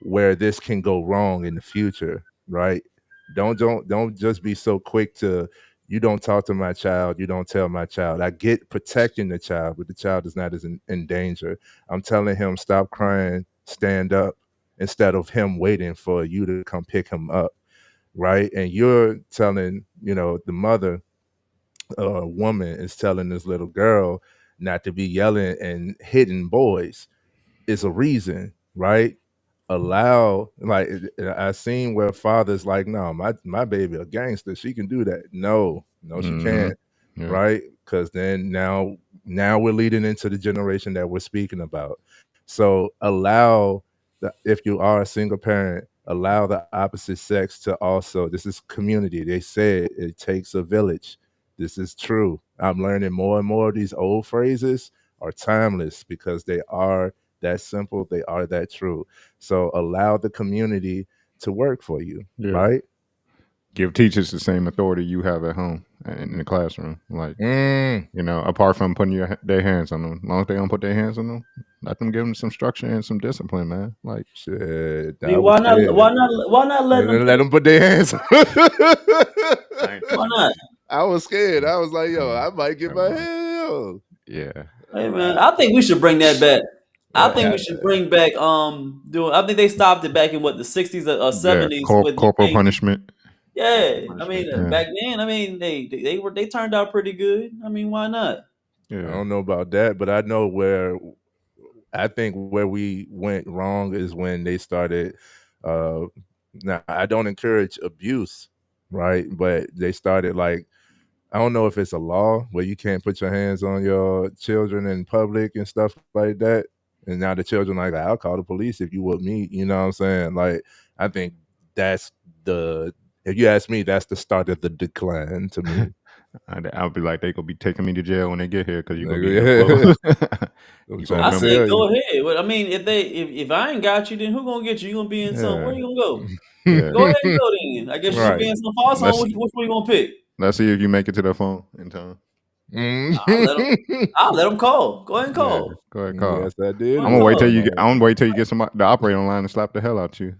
where this can go wrong in the future, right? Don't just be so quick to, you don't talk to my child, you don't tell my child. I get protecting the child, but the child is not as in danger. I'm telling him stop crying, stand up, instead of him waiting for you to come pick him up, right? And you're telling, the mother, woman is telling this little girl not to be yelling and hitting boys. Is a reason, right? Allow, like I seen where fathers like, no, my baby a gangster, she can do that. No, she can't, Yeah. right? Because then now we're leading into the generation that we're speaking about. So allow if you are a single parent, allow the opposite sex to also. This is community. They said it takes a village. This is true. I'm learning more and more of these old phrases are timeless because they are that simple, they are that true. So allow the community to work for you, Yeah. right? Give teachers the same authority you have at home in the classroom. Like, apart from putting their hands on them, as long as they don't put their hands on them, let them give them some structure and some discipline, man. Like, shit. I mean, why not let them put their hands on. Why not? I was scared. I was like, yo, I might get my head on. Yeah. Hey man, I think we should bring that back. I think we should bring back I think they stopped it back in what, the 60s or 70s with corporal punishment. Yeah, I mean Yeah. back then, I mean they turned out pretty good. I mean, why not? I don't know about that, but I know I think where we went wrong is when they started. Now I don't encourage abuse, right? But they started, like, I don't know if it's a law where you can't put your hands on your children in public and stuff like that. And now the children like, I'll call the police if you with me. You know what I'm saying? Like, I think that's if you ask me, that's the start of the decline to me. I'll be like, they gonna be taking me to jail when they get here because you're gonna be in I said, go ahead. Well, I mean, if I ain't got you, then who gonna get you? You gonna be in some? Where you gonna go? Yeah. Go ahead and go mean? I guess you Right. being so far. So which one you gonna pick? Let's see if you make it to the phone in time. I'll let him call. Go ahead and Yeah, call. go ahead, call. Yes, I did. I'm gonna wait till you get. I'm gonna wait till you get the operator online and slap the hell out you.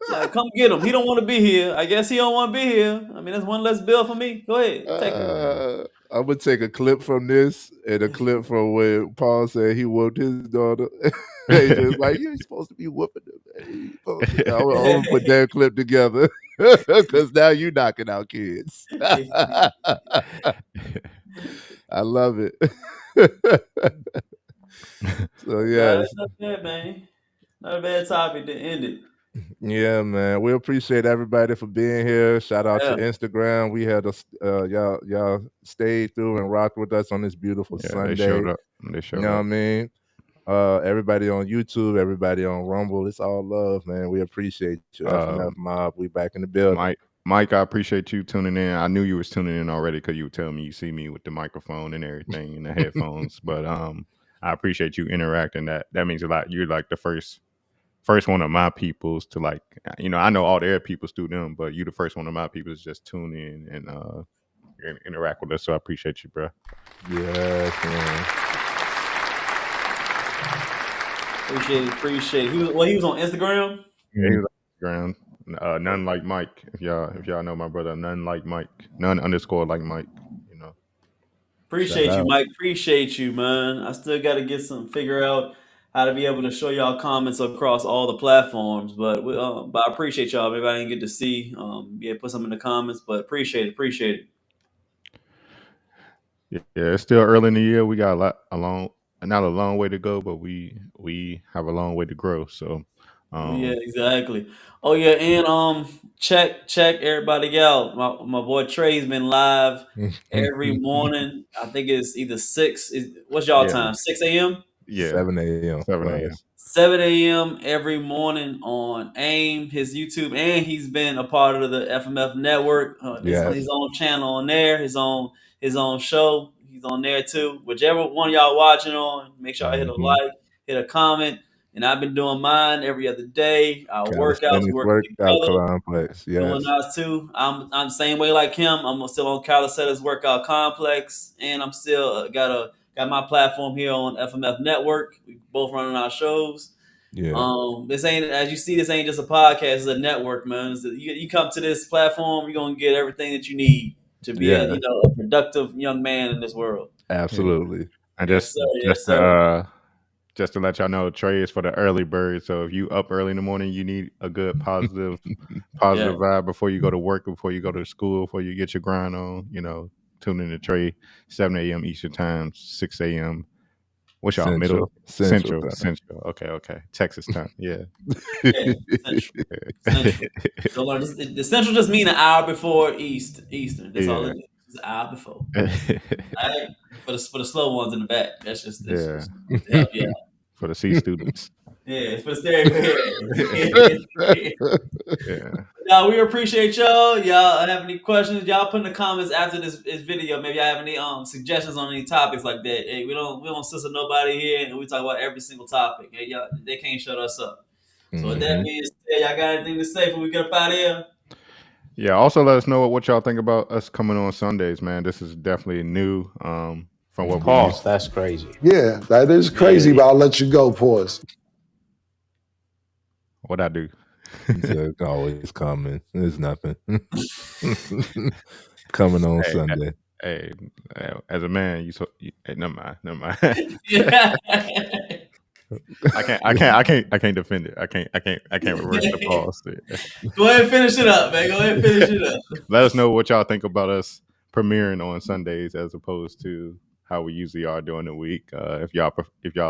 Like, come get him. He don't want to be here. I guess he don't want to be here. I mean, that's one less bill for me. Go ahead, take it. I'm gonna take a clip from this and a clip from when Paul said he whooped his daughter. He's just like, you ain't supposed to be whooping them. You supposed to. I'm gonna put that clip together because now you knocking out kids. I love it. So yes. That's not bad, man. Not a bad topic to end it. Yeah, man. We appreciate everybody for being here. Shout out Yeah. to Instagram. We had y'all stayed through and rocked with us on this beautiful Yeah, Sunday. they showed up. They showed You know what I up. mean? Everybody on YouTube, everybody on Rumble. It's all love, man. We appreciate you. FNF Mob. We back in the building. Mike, I appreciate you tuning in. I knew you was tuning in already because you would tell me you see me with the microphone and everything and the headphones. But I appreciate you interacting. That means a lot. You're like the first one of my peoples to like. I know all their peoples through them, but you the first one of my peoples just tune in and interact with us. So I appreciate you, bro. Yes, man. Appreciate it. He was on Instagram. Yeah, he was on Instagram. None like Mike. If y'all know my brother, none like Mike. None _ like Mike. Appreciate you, Mike. Appreciate you, man. I still got to figure out how to be able to show y'all comments across all the platforms. But I appreciate y'all. Maybe I didn't get to see. Put some in the comments. But appreciate it. Yeah, it's still early in the year. We got not a long way to go, but we have a long way to grow. So, Yeah, exactly. Oh yeah, and check everybody out. My boy Trey's been live every morning. I think it's either what's y'all time? 6 a.m. Yeah, 7 a.m. 7 a.m. 7 a.m. every morning on AIM, his YouTube, and he's been a part of the FMF network. His own channel on there, his own show. He's on there too. Whichever one y'all watching on, make sure I hit a like, hit a comment. And I've been doing mine every other day. Our workouts, working together. Complex. Doing Yes. ours too. I'm the same way like him. I'm still on Calisetta's Workout Complex, and I'm still got my platform here on FMF Network. We both running our shows. Yeah. This ain't, as you see, this ain't just a podcast. It's a network, man. You come to this platform, you're gonna get everything that you need to be a productive young man in this world. Absolutely. And Yes, sir. Yes, sir. Just to let y'all know, Trey is for the early bird. So if you up early in the morning, you need a good positive vibe before you go to work, before you go to school, before you get your grind on. Tune in to Trey, 7 a.m. Eastern time, 6 a.m. What's y'all middle? Central. Okay. Texas time. Yeah. Central. So the Central just mean an hour before Eastern. That's all it is. It's an hour before. All right? For the slow ones in the back. That's just to help you out. For the C students. Yeah, it's for the stereo. Now we appreciate y'all. Y'all have any questions? Y'all put in the comments after this video. Maybe y'all have any suggestions on any topics like that. Hey, we don't censor nobody here, and we talk about every single topic. Hey, y'all, they can't shut us up. So with that being said, y'all got anything to say before we get up out of here? Yeah. Also, let us know what y'all think about us coming on Sundays, man. This is definitely new. From what Pause. That's crazy. Yeah, that is crazy, but I'll let you go. Pause. What I do? He said, always coming. There's nothing. Coming on Sunday. Hey, as a man, never mind. I can't defend it. I can't reverse the pause. Go ahead and finish it up, man. Go ahead and finish it up. Let us know what y'all think about us premiering on Sundays as opposed to how we usually are during the week. If y'all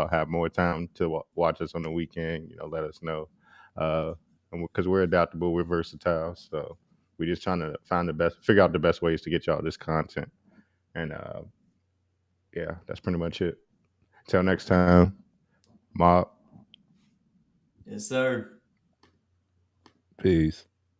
have more time to watch us on the weekend, let us know. Because we're adaptable, we're versatile, so we're just trying to figure out the best ways to get y'all this content. And that's pretty much it. Till next time, Mob. Yes, sir. Peace.